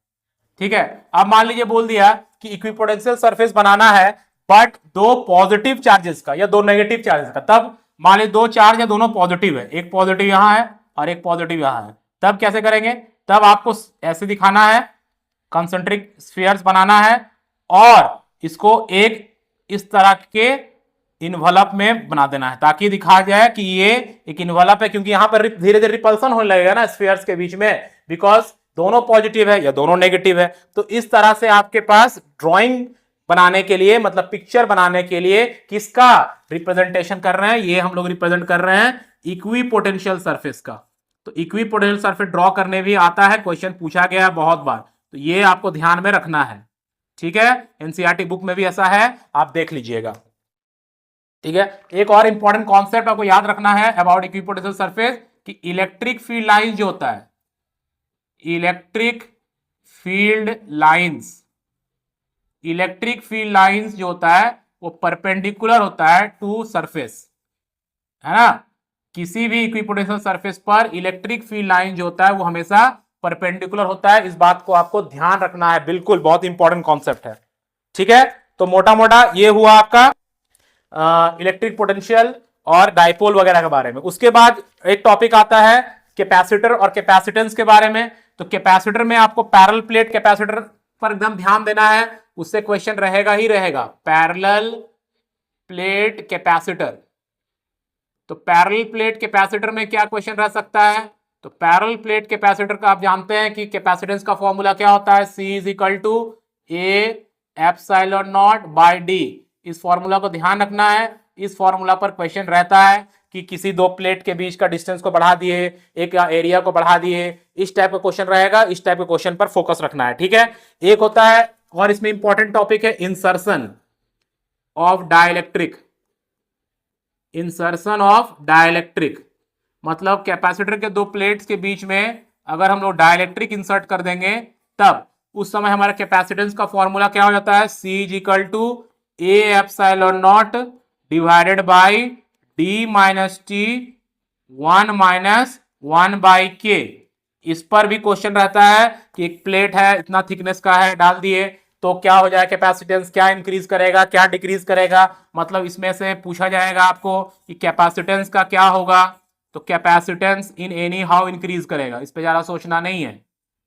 S1: ठीक है। अब मान लीजिए बोल दिया कि इक्विपोटेंशियल सरफेस बनाना है बट दो पॉजिटिव चार्जेस का या दो नेगेटिव चार्जेस का, तब मान लीजिए दो चार्ज या दोनों पॉजिटिव है, एक पॉजिटिव यहां है और एक पॉजिटिव यहां है, तब कैसे करेंगे, तब आपको ऐसे दिखाना है, कंसंट्रिक स्फीयर्स बनाना है और इसको एक इस तरह के इन्वलप में बना देना है ताकि दिखा जाए कि ये एक इन्वलप है, क्योंकि यहां पर धीरे धीरे रिपल्सन होने लगेगा ना स्फीयर्स के बीच में, बिकॉज दोनों पॉजिटिव है या दोनों नेगेटिव है। तो इस तरह से आपके पास ड्राइंग बनाने के लिए, मतलब पिक्चर बनाने के लिए किसका रिप्रेजेंटेशन कर रहे हैं, ये हम लोग रिप्रेजेंट कर रहे हैं इक्विपोटेंशियल सरफेस का। तो इक्विपोटेंशियल सरफेस ड्रॉ करने भी आता है, क्वेश्चन पूछा गया है बहुत बार, तो ये आपको ध्यान में रखना है, ठीक है, एनसीईआरटी बुक में भी ऐसा है, आप देख लीजिएगा, ठीक है। एक और इंपॉर्टेंट कॉन्सेप्ट आपको याद रखना है अबाउट इक्विपोटेंशियल सरफेस कि इलेक्ट्रिक फील्ड लाइंस जो होता है, electric field lines, electric field lines जो होता है वो परपेंडिकुलर होता है टू सरफेस, है ना, किसी भी इक्विपोटेंशियल सरफेस पर इलेक्ट्रिक फील्ड लाइन जो होता है वो हमेशा परपेंडिकुलर होता है, इस बात को आपको ध्यान रखना है, बिल्कुल बहुत इंपॉर्टेंट कॉन्सेप्ट है, ठीक है। तो मोटा मोटा ये हुआ आपका इलेक्ट्रिक पोटेंशियल और डाइपोल वगैरह के बारे में। उसके बाद एक टॉपिक आता है कैपेसिटर और कैपेसिटेंस के बारे में। तो कैपेसिटर में आपको पैरेलल प्लेट कैपेसिटर पर एकदम ध्यान देना है, उससे क्वेश्चन रहेगा ही रहेगा, पैरेलल प्लेट कैपेसिटर। तो पैरेलल प्लेट कैपेसिटर में क्या क्वेश्चन रह सकता है, तो पैरेलल प्लेट कैपेसिटर का आप जानते हैं कि कैपेसिटेंस का फॉर्मूला क्या होता है, C is equal to A epsilon naught by d. इस फॉर्मूला को ध्यान रखना है, इस फॉर्मूला पर क्वेश्चन रहता है कि किसी दो प्लेट के बीच का डिस्टेंस को बढ़ा दिए, एक एरिया को बढ़ा दिए, इस टाइप का क्वेश्चन रहेगा, इस टाइप के क्वेश्चन पर फोकस रखना है, ठीक है। एक होता है और इसमें इंपॉर्टेंट टॉपिक है insertion of dielectric, insertion of dielectric, मतलब कैपेसिटर के दो प्लेट्स के बीच में अगर हम लोग डाइलेक्ट्रिक इंसर्ट कर देंगे तब उस समय हमारा कैपेसिटेंस का फॉर्मूला क्या हो जाता है, C is equal to A epsilon naught divided by d minus t 1 minus 1 by k. इस पर भी क्वेश्चन रहता है कि एक प्लेट है इतना थिकनेस का है, डाल दिए तो क्या हो जाए, कैपेसिटेंस क्या इंक्रीज करेगा क्या डिक्रीज करेगा, मतलब इसमें से पूछा जाएगा आपको कि कैपेसिटेंस का क्या होगा, तो capacitance in any how increase करेगा, इस पे ज्यादा सोचना नहीं है,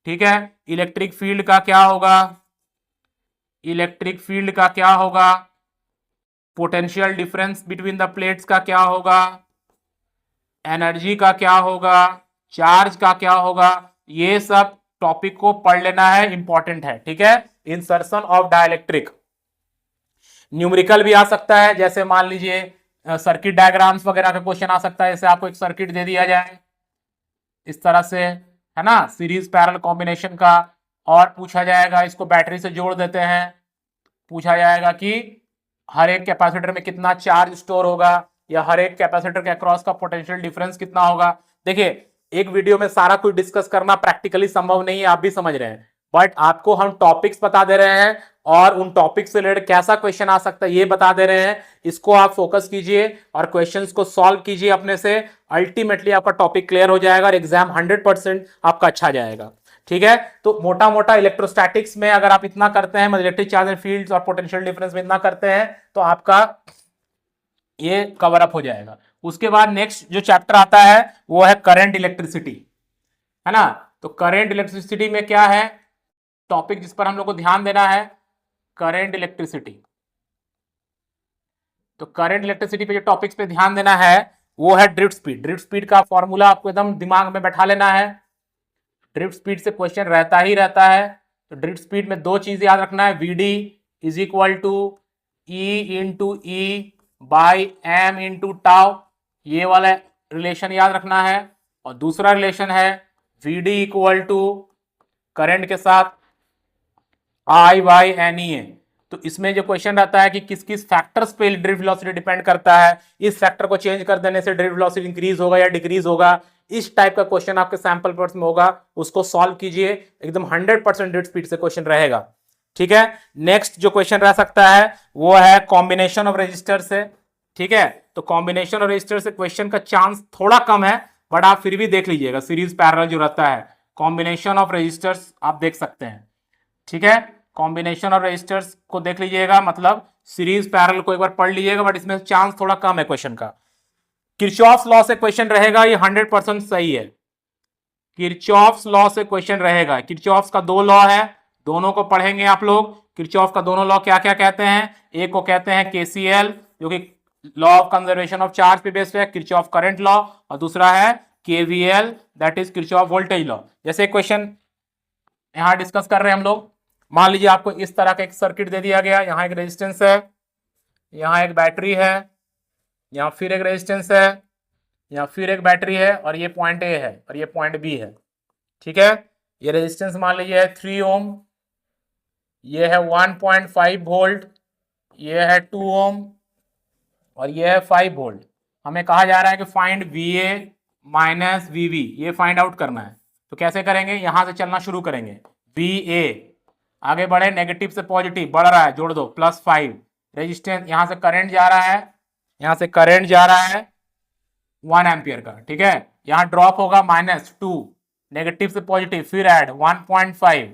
S1: ठीक है। इलेक्ट्रिक फील्ड का क्या होगा, इलेक्ट्रिक फील्ड का क्या होगा, potential difference between the plates का क्या होगा, एनर्जी का क्या होगा, चार्ज का क्या होगा, ये सब टॉपिक को पढ़ लेना है, इंपॉर्टेंट है, ठीक है। इंसर्शन ऑफ डाइलेक्ट्रिक, न्यूमेरिकल भी आ सकता है, जैसे मान लीजिए सर्किट डायग्राम्स वगैरह का क्वेश्चन आ सकता है। जैसे आपको एक सर्किट दे दिया जाए इस तरह से, है ना, सीरीज पैरेलल कॉम्बिनेशन का, और पूछा जाएगा इसको बैटरी से जोड़ देते हैं, पूछा जाएगा कि हर एक कैपेसिटर में कितना चार्ज स्टोर होगा, या हर एक कैपेसिटर के अक्रॉस का पोटेंशियल डिफरेंस कितना होगा। देखिए, एक वीडियो में सारा कुछ डिस्कस करना प्रैक्टिकली संभव नहीं है, आप भी समझ रहे हैं, बट आपको हम टॉपिक्स बता दे रहे हैं और उन टॉपिक से रिलेटेड कैसा क्वेश्चन आ सकता है ये बता दे रहे हैं। इसको आप फोकस कीजिए और क्वेश्चंस को सॉल्व कीजिए अपने से, अल्टीमेटली आपका टॉपिक क्लियर हो जाएगा और एग्जाम 100% आपका अच्छा जाएगा, ठीक है। तो मोटा मोटा इलेक्ट्रोस्टैटिक्स में अगर आप इतना करते हैं, मतलब इलेक्ट्रिक चार्ज एंड फील्ड्स और पोटेंशियल डिफरेंस में इतना करते हैं, तो आपका ये कवर अप हो जाएगा। उसके बाद नेक्स्ट जो चैप्टर आता है वो है करंट इलेक्ट्रिसिटी, है ना। तो करंट इलेक्ट्रिसिटी में क्या है टॉपिक जिस पर हम लोग को ध्यान देना है, करंट इलेक्ट्रिसिटी। तो करंट इलेक्ट्रिसिटी पे जो टॉपिक्स पे ध्यान देना है वो है ड्रिफ्ट स्पीड। ड्रिफ्ट स्पीड का फॉर्मूला आपको एकदम दिमाग में बैठा लेना है। ड्रिफ्ट स्पीड से क्वेश्चन रहता ही रहता है। तो ड्रिफ्ट स्पीड में दो चीज याद रखना है, v d is equal to E into E by m into tau, ये वाला रिलेशन याद रखना है। और दूसरा रिलेशन है v d equal to current के साथ आई बाई एन ई ए। तो इसमें जो क्वेश्चन रहता है कि किस किस फैक्टर्स पे ड्रिफ्ट वेलोसिटी डिपेंड करता है, इस फैक्टर को चेंज कर देने से ड्रिफ्ट वेलोसिटी इंक्रीज होगा या डिक्रीज होगा, इस टाइप का क्वेश्चन आपके सैंपल पेपर्स में होगा, उसको सॉल्व कीजिए, एकदम 100% ड्रिफ्ट स्पीड से क्वेश्चन रहेगा, ठीक है। नेक्स्ट जो क्वेश्चन रह सकता है वो है कॉम्बिनेशन ऑफ रजिस्टर से, ठीक है। तो कॉम्बिनेशन ऑफ रजिस्टर से क्वेश्चन का चांस थोड़ा कम है, बट आप फिर भी देख लीजिएगा, सीरीज पैरेलल जो रहता है कॉम्बिनेशन ऑफ रजिस्टर्स आप देख सकते हैं, ठीक है। कॉम्बिनेशन ऑफ रजिस्टर्स को देख लीजिएगा, मतलब सीरीज पैरेलल को एक बार पढ़ लीजिएगा, बट इसमें चांस थोड़ा कम है क्वेश्चन का। किरचॉफ्स लॉ से क्वेश्चन रहेगा, ये 100% सही है। किरचॉफ्स लॉ से क्वेश्चन रहेगा। किरचॉफ्स का दो लॉ है, दोनों को पढ़ेंगे आप लोग। किरचॉफ का दोनों लॉ क्या क्या कहते हैं, एक को कहते हैं केसीएल जो कि law of conservation of charge पे बेस्ड है, किरचॉफ करंट लॉ, और दूसरा है KVL that is Kirchhoff voltage law. जैसे क्वेश्चन यहां डिस्कस कर रहे हैं हम लोग, मान लीजिए आपको इस तरह का एक सर्किट दे दिया गया, यहां एक रेजिस्टेंस है, यहां एक बैटरी है, यहां फिर एक रेजिस्टेंस है, यहां फिर एक बैटरी है, और ये पॉइंट ए है और ये पॉइंट बी है, ठीक है। ये रेजिस्टेंस मान लीजिए है 3 ओम, ये है 1.5 वोल्ट, ये है 2 ओम और ये है 5 वोल्ट। हमें कहा जा रहा है कि फाइंड वीए माइनस वीवी, ये फाइंड आउट करना है। तो कैसे करेंगे, यहां से चलना शुरू करेंगे, वीए आगे बढ़े, नेगेटिव से पॉजिटिव बढ़ रहा है, जोड़ दो +5, रेजिस्टेंस यहां से करंट जा रहा है, यहां से करंट जा रहा है 1 एम्पियर का, ठीक है। यहां ड्रॉप होगा -2, नेगेटिव से पॉजिटिव फिर ऐड 1.5,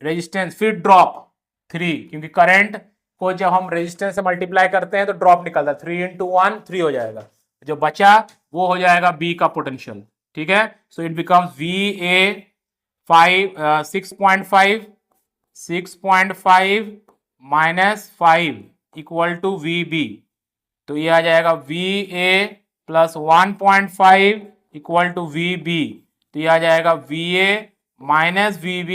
S1: रेजिस्टेंस फिर ड्रॉप 3, क्योंकि करंट को जब हम रेजिस्टेंस से मल्टीप्लाई करते हैं तो ड्रॉप निकलता है, 3 × 1 3 हो जाएगा, जो बचा वो हो जाएगा बी का पोटेंशियल, ठीक है। So it becomes VA 6.5 -5 equal to VB। तो ये आ जाएगा VA + 1.5 इक्वल टू VB। तो ये आ जाएगा VA - VB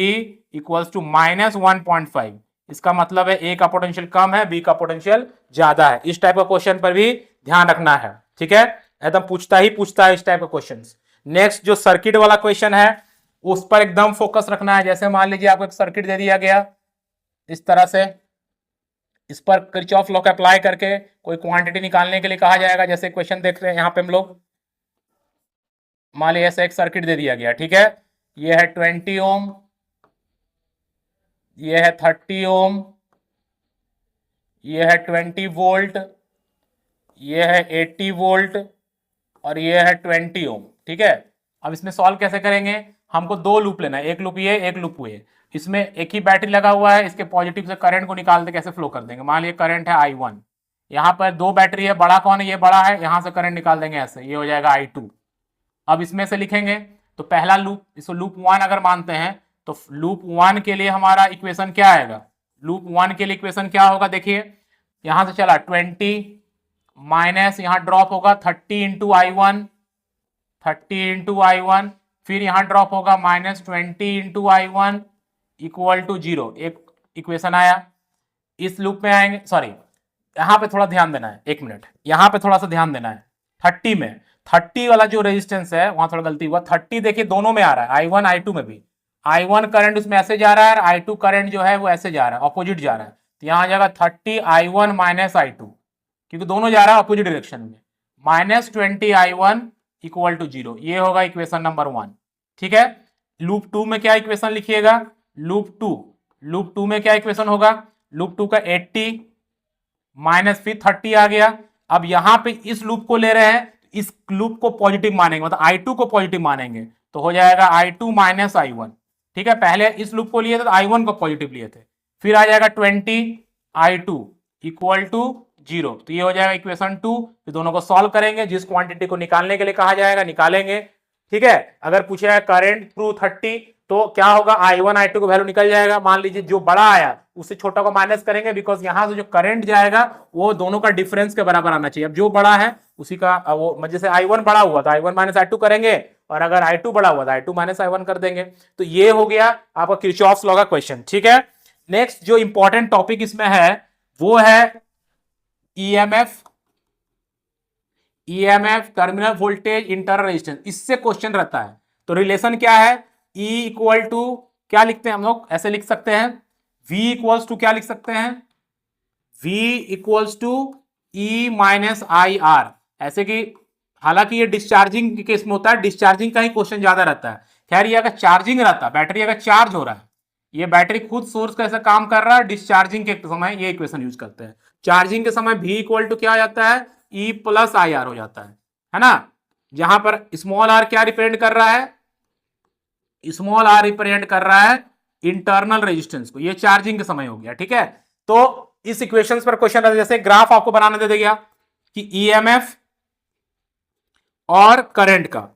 S1: इक्वल्स टू -1.5। इसका मतलब है ए का पोटेंशियल कम है, बी का पोटेंशियल ज्यादा है। इस टाइप का क्वेश्चन पर भी ध्यान रखना है, ठीक है। एकदम पूछता है इस टाइप का क्वेश्चन। नेक्स्ट जो सर्किट वाला क्वेश्चन है उस पर एकदम फोकस रखना है। जैसे मान लीजिए आपको एक सर्किट दे दिया गया इस तरह से, इस पर किरचॉफ लॉ का अप्लाई करके कोई क्वांटिटी निकालने के लिए कहा जाएगा। जैसे क्वेश्चन देख रहे हैं यहाँ पे हम लोग, मान लीजिए ऐसा एक सर्किट दे दिया गया, ठीक है। ये है 20 ओम, ये है 30 ओम, ये है 20 वोल्ट, ये है 80 वोल्ट और ये है 20 ओम, ठीक है। अब इसमें सॉल्व कैसे करेंगे, हमको दो लूप लेना है, एक लूप ये एक लूप ये। इसमें एक ही बैटरी लगा हुआ है, इसके पॉजिटिव से करंट को निकालते कैसे फ्लो कर देंगे। मान लीजिए करंट है I1, यहाँ पर दो बैटरी है, बड़ा कौन है, ये बड़ा है, यहां से करंट निकाल देंगे ऐसे, ये हो जाएगा I2। अब इसमें से लिखेंगे तो पहला लूप, इसको लूप 1 अगर मानते हैं तो लूप 1 के लिए हमारा इक्वेशन क्या आएगा, लूप 1 के लिए इक्वेशन क्या होगा, देखिए यहां से चला 20 माइनस यहां ड्रॉप होगा 30 × I1, 30 × I1 फिर यहाँ ड्रॉप होगा -20 इंटू I1 इक्वल टू 0, एक इक्वेशन आया। इस लूप में आएंगे, सॉरी यहाँ पे थोड़ा ध्यान देना है, 1 मिनट यहाँ पे थोड़ा सा ध्यान देना है। 30 में 30 वाला जो रेजिस्टेंस है वहां थोड़ा गलती हुआ, 30 देखिए दोनों में आ रहा है, I1 I2 में भी। I1 करंट उसमें ऐसे जा रहा है और I2 करंट जो है वो ऐसे जा रहा है, ऑपोजिट जा रहा है। तो यहाँ आ जाएगा 30 I1 माइनस I2, क्योंकि दोनों जा रहा है ऑपोजिट डायरेक्शन में। -20 I1 इक्वल टू 0, ये होगा इक्वेशन नंबर 1। ठीक है, लूप 2 में क्या इक्वेशन लिखिएगा, लूप 2 में क्या इक्वेशन होगा, लूप 2 का 80 माइनस फिर 30 आ गया। अब यहां पे इस लूप को ले रहे हैं, इस लूप को पॉजिटिव मानेंगे, मतलब I2 को पॉजिटिव मानेंगे, तो हो जाएगा I2 माइनस I1। ठीक है, पहले इस लूप को लिए थे तो I1 को पॉजिटिव लिए थे, फिर आ जाएगा 20 I2 इक्वल टू 0, तो ये हो जाएगा इक्वेशन 2। फिर दोनों को सॉल्व करेंगे, जिस क्वांटिटी को निकालने के लिए कहा जाएगा निकालेंगे। ठीक है, अगर पूछा है करंट थ्रू 30 तो क्या होगा, I1 I2 को वैल्यू निकल जाएगा। मान लीजिए जो बड़ा आया उससे छोटा को माइनस करेंगे, बिकॉज यहां से जो करंट जाएगा वो दोनों का डिफरेंस के बराबर आना चाहिए। अब जो बड़ा है उसी का वो, जैसे I1 बड़ा हुआ तो I1 माइनस I2 करेंगे, और अगर I2 बड़ा हुआ तो I2 माइनस I1 कर देंगे। तो ये हो गया आपका किरचॉफ्स लॉ का क्वेश्चन। ठीक है, नेक्स्ट जो इंपॉर्टेंट टॉपिक इसमें है वो है EMF, terminal voltage, internal resistance. इससे क्वेश्चन रहता है। तो रिलेशन क्या है, E इक्वल टू क्या लिखते हैं हम लोग, ऐसे लिख सकते हैं, V इक्वल्स टू क्या लिख सकते हैं, V equals to E minus I R. ऐसे कि हालांकि ये डिस्चार्जिंग के केस में होता है, डिस्चार्जिंग का ही क्वेश्चन ज्यादा रहता है। खैर ये अगर चार्जिंग रहता, बैटरी अगर चार्ज हो रहा है, ये बैटरी खुद सोर्स कैसे काम कर रहा है, डिस्चार्जिंग के समय ये इक्वेशन यूज करते हैं। चार्जिंग के समय V इक्वल टू क्या हो जाता है, E प्लस आई आर हो जाता है ना। जहां पर स्मॉल r क्या रिप्रेजेंट कर रहा है, स्मॉल r रिप्रेजेंट कर रहा है इंटरनल रेजिस्टेंस को। ये चार्जिंग के समय हो गया। ठीक है, तो इस इक्वेशन पर क्वेश्चन रहता है, जैसे ग्राफ आपको बनाना दे देगा कि ईएमएफ और करंट का,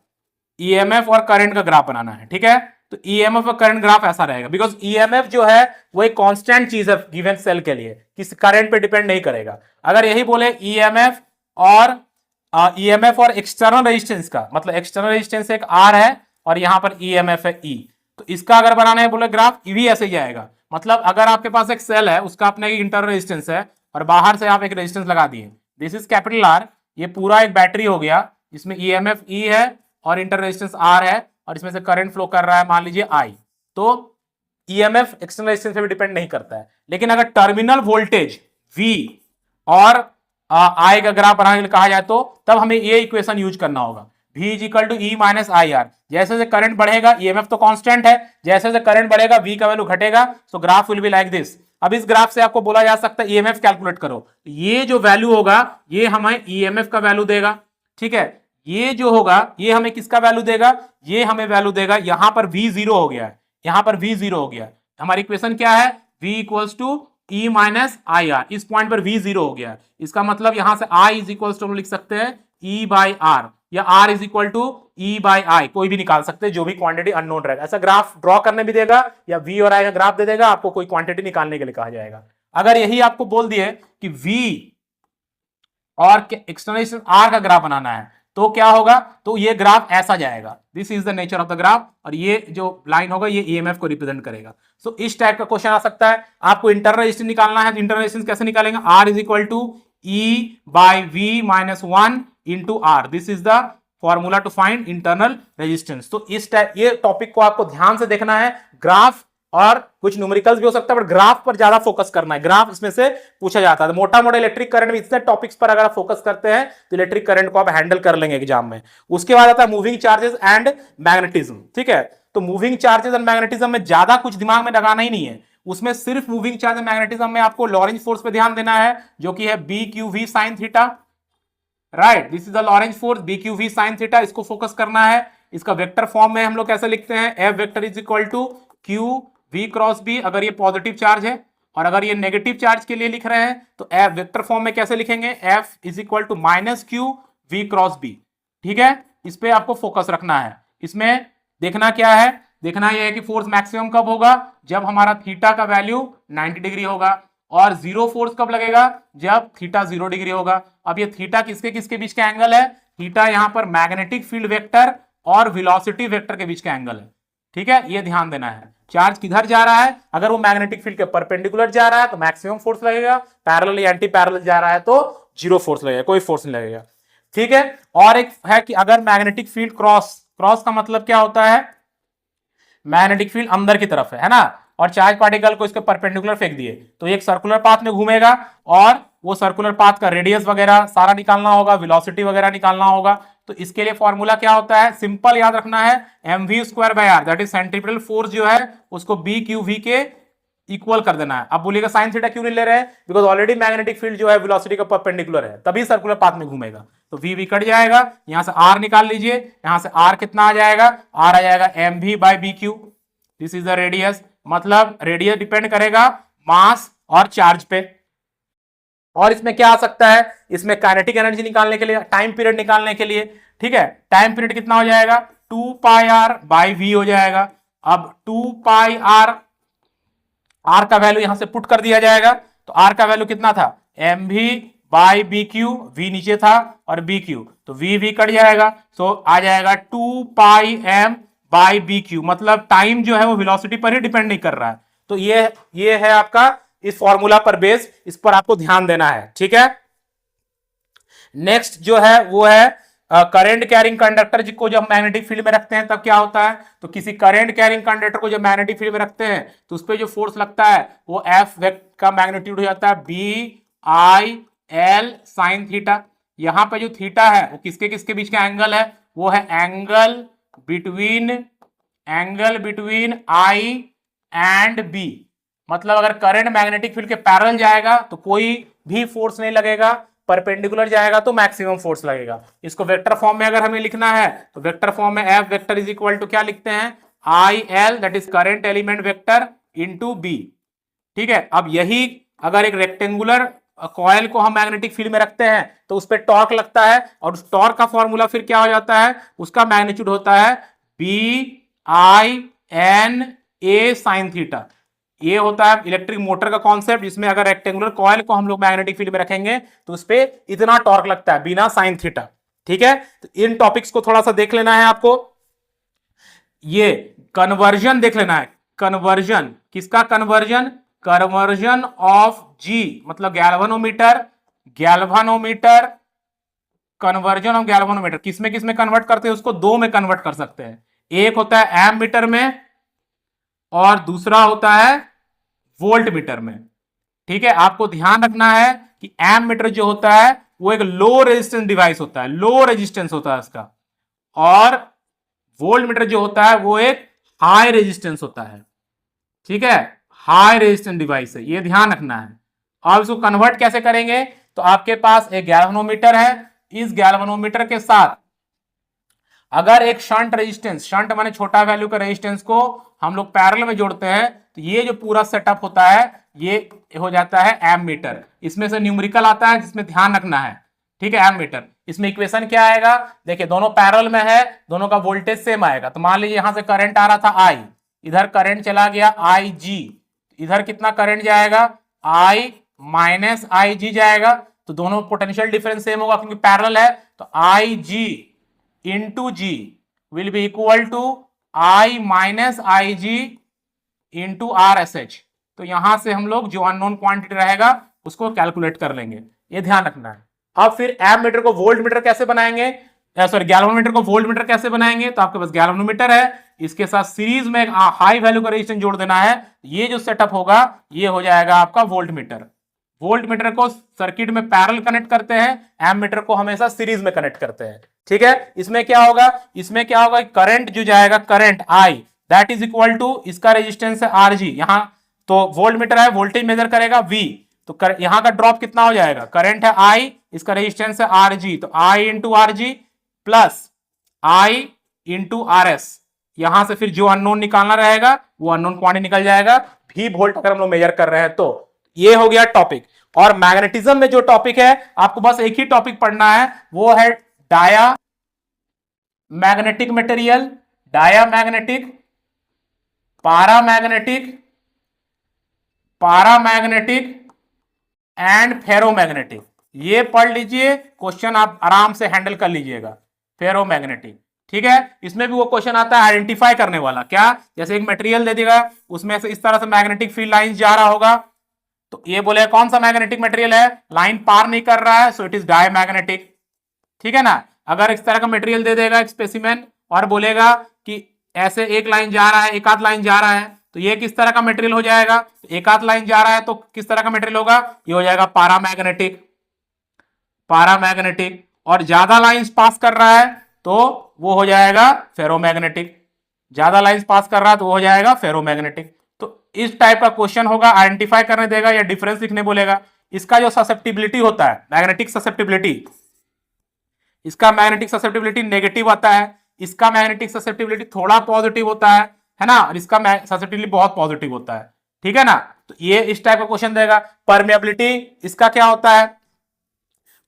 S1: ईएमएफ और करंट का ग्राफ बनाना है। ठीक है, तो ईएमएफ और करंट ग्राफ ऐसा रहेगा, बिकॉज ईएमएफ जो है वो एक कांस्टेंट चीज है गिवन सेल के लिए, किसी करंट पे डिपेंड नहीं करेगा। अगर यही बोले ईएमएफ और एक्सटर्नल रेजिस्टेंस का, मतलब एक्सटर्नल रेजिस्टेंस एक आर है और यहां पर ईएमएफ है ई, तो इसका अगर बनाना है बोले ग्राफ, ई भी ऐसे ही जाएगा। मतलब अगर आपके पास एक सेल है, उसका अपना एक इंटरनल रेजिस्टेंस है और बाहर से आप एक रेजिस्टेंस लगा दिए, दिस इज कैपिटल आर, ये पूरा एक बैटरी हो गया, इसमें ईएमएफ ई है और इंटरनल रेजिस्टेंस आर है, और इसमें से करंट फ्लो कर रहा है मान लीजिए आई। तो ईएमएफ एक्सटर्नल रेजिस्टेंस पे भी डिपेंड नहीं करता है। लेकिन अगर टर्मिनल वोल्टेज V और आई का ग्राफ बनाने के लिए कहा जाए तो तब हमें ये इक्वेशन यूज करना होगा, V is equal to E minus I R. जैसे जैसे करंट बढ़ेगा, ईएमएफ तो कांस्टेंट है, जैसे जैसे करंट बढ़ेगा V का वैल्यू घटेगा, सो graph will be like this. अब इस ग्राफ से आपको बोला जा सकता है ईएमएफ कैलकुलेट करो, ये जो वैल्यू होगा ये हमें ईएमएफ का वैल्यू देगा। ठीक है, ये जो होगा ये हमें किसका वैल्यू देगा, ये हमें वैल्यू देगा, यहां पर V जीरो हो गया है, यहां पर V जीरो हो गया। हमारी इक्वेशन क्या है, V equals to E minus I R, इस पॉइंट पर V जीरो हो गया। इसका मतलब यहां से I इज इक्वल्स टू हम लिख सकते हैं E बाई आर, या R is equal to E by I, कोई भी निकाल सकते हैं, जो भी क्वांटिटी अननोन रहेगा। ऐसा ग्राफ ड्रॉ करने भी देगा या V और I का ग्राफ दे देगा, आपको कोई क्वांटिटी निकालने के लिए कहा जाएगा। अगर यही आपको बोल दिए कि V और एक्सटर्नल R का ग्राफ बनाना है तो क्या होगा, तो ये ग्राफ ऐसा जाएगा, this is the nature of the graph, और ये जो लाइन होगा ये ईएमएफ को रिप्रेजेंट करेगा। सो इस टाइप का क्वेश्चन आ सकता है। आपको इंटरनल रेजिस्टेंस निकालना है, तो इंटरनल रेजिस्टेंस कैसे निकालेंगे, R is equal to E by V minus 1 into R, this is the formula to find internal resistance. तो इस टाइप ये टॉपिक को आपको ध्यान से देखना है, ग्राफ और कुछ न्यूमेरिकल्स भी हो सकता है, बट ग्राफ पर ज्यादा फोकस करना है, ग्राफ इसमें से पूछा जाता है। मोटा मोटा इलेक्ट्रिक करंट में इतने टॉपिक्स पर अगर आप फोकस करते हैं तो इलेक्ट्रिक करंट को आप हैंडल कर लेंगे एग्जाम में। उसके बाद आता है मूविंग चार्जेस एंड मैग्नेटिज्म। ठीक है, तो मूविंग चार्जेस एंड मैग्नेटिज्म में ज्यादा कुछ दिमाग में लगाना ही नहीं है, उसमें सिर्फ मूविंग चार्ज एंड मैग्नेटिज्म में आपको लॉरेंज फोर्स पे ध्यान देना है, जो कि है B q v sine theta. Right, this is the Lorentz force B q v sine theta, इसको फोकस करना है। इसका वेक्टर फॉर्म में हम लोग कैसे लिखते हैं, F vector is equal to q V cross B, अगर ये पॉजिटिव चार्ज है, और अगर ये नेगेटिव चार्ज के लिए लिख रहे हैं तो F वेक्टर फॉर्म में कैसे लिखेंगे, F is equal to minus q V cross B. ठीक है, इस पे आपको फोकस रखना है। इसमें देखना क्या है, देखना यह है कि फोर्स मैक्सिमम कब होगा, जब हमारा थीटा का वैल्यू 90 डिग्री होगा, और जीरो फोर्स कब लगेगा, जब थीटा 0 डिग्री होगा। अब ये थीटा किसके किसके बीच का एंगल है, थीटा यहां पर मैग्नेटिक फील्ड वेक्टर और वेलोसिटी वेक्टर के बीच का एंगल है। ठीक है, ये ध्यान देना है। चार्ज किधर जा रहा है, अगर वो मैग्नेटिक फील्ड के परपेंडिकुलर जा रहा है तो मैक्सिमम फोर्स लगेगा, पैरेलल या एंटी पैरेलल जा रहा है तो जीरो फोर्स लगेगा, कोई फोर्स नहीं लगेगा। ठीक है, और एक है कि अगर मैग्नेटिक फील्ड क्रॉस का मतलब क्या होता है, मैग्नेटिक फील्ड अंदर की तरफ है ना, और चार्ज पार्टिकल को इसके परपेंडिकुलर फेंक दिए तो एक सर्कुलर पाथ में घूमेगा, और वो सर्कुलर पाथ का रेडियस वगैरह सारा निकालना होगा, वेलोसिटी वगैरह निकालना होगा। तो इसके लिए फॉर्मूला क्या होता है, सिंपल याद रखना है, mv²/r that is centripetal force जो है उसको bqv के इक्वल कर देना है। अब बोलिएगा साइन थीटा क्यों नहीं ले रहे हैं, बिकॉज ऑलरेडी मैग्नेटिक फील्ड जो है वेलोसिटी का परपेंडिकुलर है, तभी सर्कुलर पाथ में घूमेगा, तो v कट जाएगा, यहां से r निकाल लीजिए, यहां से r कितना आ जाएगा, r आ जाएगा mv/bq, this is the radius, मतलब रेडियस डिपेंड करेगा मास और चार्ज पे। और इसमें क्या आ सकता है, इसमें काइनेटिक एनर्जी निकालने के लिए, टाइम पीरियड निकालने के लिए, ठीक है, टाइम पीरियड कितना हो जाएगा, 2πr/v हो जाएगा। अब 2πr, r का वैल्यू यहां से पुट कर दिया जाएगा, तो r का वैल्यू कितना था, mv/bq, v नीचे था और bq, तो v कट जाएगा, तो आ जाएगा 2πm/bq, मतलब टाइम जो है वो वेलोसिटी पर ही डिपेंड नहीं कर रहा है। तो ये है आपका इस फॉर्मूला पर बेस, इस पर आपको ध्यान देना है। ठीक है, नेक्स्ट जो है वो है करंट कैरिंग कंडक्टर, जिसको जब मैग्नेटिक फील्ड में रखते हैं तब क्या होता है, तो किसी करंट कैरिंग कंडक्टर को जब मैग्नेटिक फील्ड में रखते हैं तो उस पर जो फोर्स लगता है वो एफ का मैग्नीट्यूड हो जाता है BIL sin थीटा। यहां पे जो थीटा है वो किसके किसके बीच का एंगल है, वो है angle between I and B। मतलब अगर करंट मैग्नेटिक फील्ड के पैरेलल जाएगा तो कोई भी फोर्स नहीं लगेगा, परपेंडिकुलर जाएगा तो मैक्सिमम फोर्स लगेगा। इसको वेक्टर फॉर्म में अगर हमें लिखना है तो वेक्टर फॉर्म में F vector is equal to क्या लिखते हैं, IL that is current element vector into B। ठीक है, अब यही अगर एक रेक्टेंगुलर कॉइल को हम मैग्नेटिक फील्ड में रखते हैं तो उस पर टॉर्क लगता है, और उस टॉर्क का फॉर्मूला फिर क्या हो जाता है, उसका मैग्नीट्यूड होता है BINA sin थीटा। ये होता है इलेक्ट्रिक मोटर का कॉन्सेप्ट, जिसमें अगर रेक्टेंगुलर कॉइल को हम लोग मैग्नेटिक फील्ड में रखेंगे तो उस पर इतना टॉर्क लगता है बिना साइन थीटा। ठीक है, तो इन टॉपिक्स को थोड़ा सा देख लेना है आपको। ये कन्वर्जन देख लेना है, कन्वर्जन किसका, कन्वर्जन ऑफ जी, मतलब गैल्वेनोमीटर कन्वर्जन ऑफ गैल्वेनोमीटर किसमें किसमें कन्वर्ट करते हैं, उसको दो में कन्वर्ट कर सकते हैं। एक होता है एम मीटर में और दूसरा होता है वोल्ट मीटर में। ठीक है, आपको ध्यान रखना है कि एम मीटर जो होता है वो एक लो रेजिस्टेंस डिवाइस होता है, लो रेजिस्टेंस होता है उसका, और वोल्ट मीटर जो होता है वो एक हाई रेजिस्टेंस होता है। ठीक है, हाई रेजिस्टेंस डिवाइस है, ये ध्यान रखना है। अब इसको कन्वर्ट कैसे करेंगे, तो आपके पास एक गैल्वेनोमीटर है, इस गैल्वेनोमीटर के साथ अगर एक शंट रेजिस्टेंस, शंट माने छोटा वैल्यू का रेजिस्टेंस को हम लोग पैरेलल में जोड़ते हैं तो ये जो पूरा सेटअप होता है ये हो जाता है एम मीटर। इसमें से न्यूमेरिकल आता है जिसमें ध्यान रखना है। ठीक है, एम मीटर, इसमें इक्वेशन क्या आएगा, देखिए दोनों पैरेलल में है, दोनों का वोल्टेज सेम आएगा। तो मान लीजिए यहां से करंट आ रहा था I, इधर करंट चला गया IG, इधर कितना करंट जाएगा, I माइनस IG जाएगा, तो दोनों पोटेंशियल डिफरेंस सेम होगा क्योंकि पैरेलल है। तो IG into G will be equal to I minus IG into RSH। तो यहां से हम लोग जो अननोन क्वांटिटी रहेगा उसको कैलकुलेट कर लेंगे, ये ध्यान रखना है। अब फिर एम मीटर को वोल्ट मीटर कैसे बनाएंगे, सॉरी गैल्वेनोमीटर को वोल्ट मीटर कैसे बनाएंगे, तो आपके पास गैल्वेनोमीटर है, इसके साथ सीरीज में एक हाई वैल्यू का रेजिस्टेंस जोड़ देना है, ये जो सेटअप होगा ये हो जाएगा आपका वोल्ट मीटर। वोल्ट मीटर को सर्किट में पैरेलल कनेक्ट करते हैं, एम मीटर को हमेशा सीरीज में कनेक्ट करते हैं। ठीक है, इसमें क्या होगा, करंट जो जाएगा, current I that is equal to, इसका रेजिस्टेंस है RG, यहां तो वोल्ट मीटर है, वोल्टेज मेजर करेगा V, तो यहां का ड्रॉप कितना हो जाएगा, करंट है I, इसका रेजिस्टेंस है RG, तो I into RG plus I into RS, यहां से फिर जो अननोन निकालना रहेगा वो अननोन क्वांटिटी निकल जाएगा, V वोल्ट अगर हम लोग मेजर कर रहे हैं तो। ये हो गया टॉपिक। और मैग्नेटिज्म में जो टॉपिक है आपको बस एक ही टॉपिक पढ़ना है, वो है diamagnetic material, diamagnetic, paramagnetic and ferromagnetic. ये पढ़ लीजिए, क्वेश्चन आप आराम से हैंडल कर लीजिएगा। फेरोमैग्नेटिक, ठीक है, इसमें भी वो क्वेश्चन आता है आइडेंटिफाई करने वाला। क्या, जैसे एक मटेरियल दे देगा, उसमें से इस तरह से मैग्नेटिक फील्ड लाइन जा रहा होगा, तो ये बोले कौन सा मैग्नेटिक मटेरियल है, लाइन पार नहीं कर रहा है, सो इट इज डायमैग्नेटिक। ठीक है ना। अगर इस तरह का मटेरियल दे देगा एक स्पेसिमेन और बोलेगा कि ऐसे एक लाइन जा रहा है, एक आध लाइन जा रहा है, तो ये किस तरह का मटेरियल हो जाएगा, एक आध लाइन जा रहा है तो किस तरह का मटेरियल होगा, ये हो जाएगा पारामैग्नेटिक। पारामैग्नेटिक, और ज्यादा लाइंस पास कर रहा है तो वो हो जाएगा फेरोमैग्नेटिक। ज्यादा लाइंस पास कर रहा है तो वो हो जाएगा फेरोमैग्नेटिक। तो इस टाइप का क्वेश्चन होगा, आइडेंटिफाई करने देगा या डिफरेंस लिखने बोलेगा। इसका जो ससेप्टिबिलिटी होता है, मैग्नेटिक ससेप्टिबिलिटी, इसका मैग्नेटिक ससेप्टिबिलिटी नेगेटिव आता है, इसका मैग्नेटिक ससेप्टिबिलिटी थोड़ा पॉजिटिव होता है ना, और इसका ससेप्टिबिलिटी बहुत पॉजिटिव होता है। ठीक है ना। तो ये इस टाइप का क्वेश्चन देगा। परमेबिलिटी इसका क्या होता है,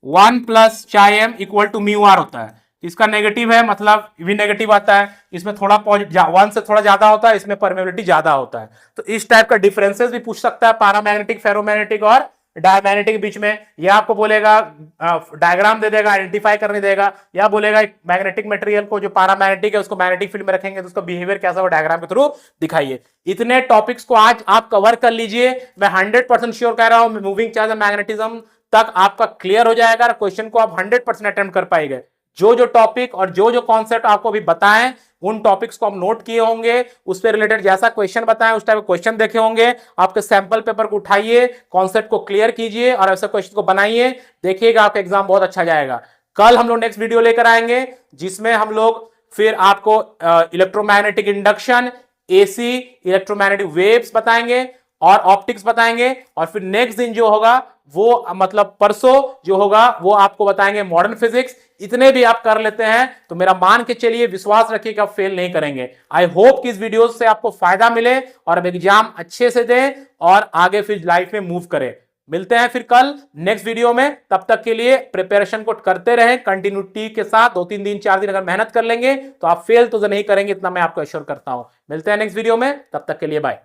S1: 1 plus chi m equal to mu r होता है। इसका नेगेटिव है, मतलब भी नेगेटिव आता है, इसमें थोड़ा 1 से थोड़ा ज्यादा होता है, इसमें परमेबिलिटी ज्यादा होता है। तो इस टाइप का डिफरेंसेस भी पूछ सकता है पैरामैग्नेटिक, फेरोमैग्नेटिक और डायमैग्नेटिक के बीच में। या आपको बोलेगा डायग्राम दे देगा, आइडेंटिफाई करने देगा, या बोलेगा एक मैग्नेटिक मटेरियल को जो पैरामैग्नेटिक है उसको मैग्नेटिक फील्ड में रखेंगे तो उसका बिहेवियर कैसा हो डायग्राम के थ्रू दिखाइए। इतने टॉपिक्स को आज आप कवर कर लीजिए, मैं 100% श्योर कह रहा हूं, मूविंग चार्ज मैग्नेटिज्म तक आपका क्लियर हो जाएगा, क्वेश्चन को आप 100% अटेम्प्ट कर पाएंगे। जो जो टॉपिक और जो जो कॉन्सेप्ट आपको अभी बताएं, उन टॉपिक्स को आप नोट किए होंगे, उस पर रिलेटेड जैसा क्वेश्चन बताएं उस टाइप के क्वेश्चन देखे होंगे। आपके सैंपल पेपर को उठाइए, कॉन्सेप्ट को क्लियर कीजिए और ऐसे क्वेश्चन को बनाइए, देखिएगा आपका एग्जाम बहुत अच्छा जाएगा। कल हम लोग नेक्स्ट वीडियो लेकर आएंगे जिसमें हम लोग फिर आपको electromagnetic induction, AC electromagnetic waves बताएंगे और ऑप्टिक्स बताएंगे। और फिर नेक्स्ट दिन जो होगा वो मतलब परसों जो होगा वो आपको बताएंगे मॉडर्न फिजिक्स। इतने भी आप कर लेते हैं तो मेरा मान के चलिए, विश्वास रखिए कि आप फेल नहीं करेंगे। आई होप कि इस वीडियो से आपको फायदा मिले और अब एग्जाम अच्छे से दें और आगे फिर लाइफ में मूव करें। मिलते हैं फिर कल नेक्स्ट वीडियो में, तब तक के लिए प्रिपरेशन को करते रहें कंटिन्यूटी के साथ। 2-3 दिन 4 दिन अगर मेहनत कर लेंगे तो आप फेल तो नहीं करेंगे, इतना मैं आपको एश्योर करता हूं। मिलते हैं नेक्स्ट वीडियो में, तब तक के लिए बाय।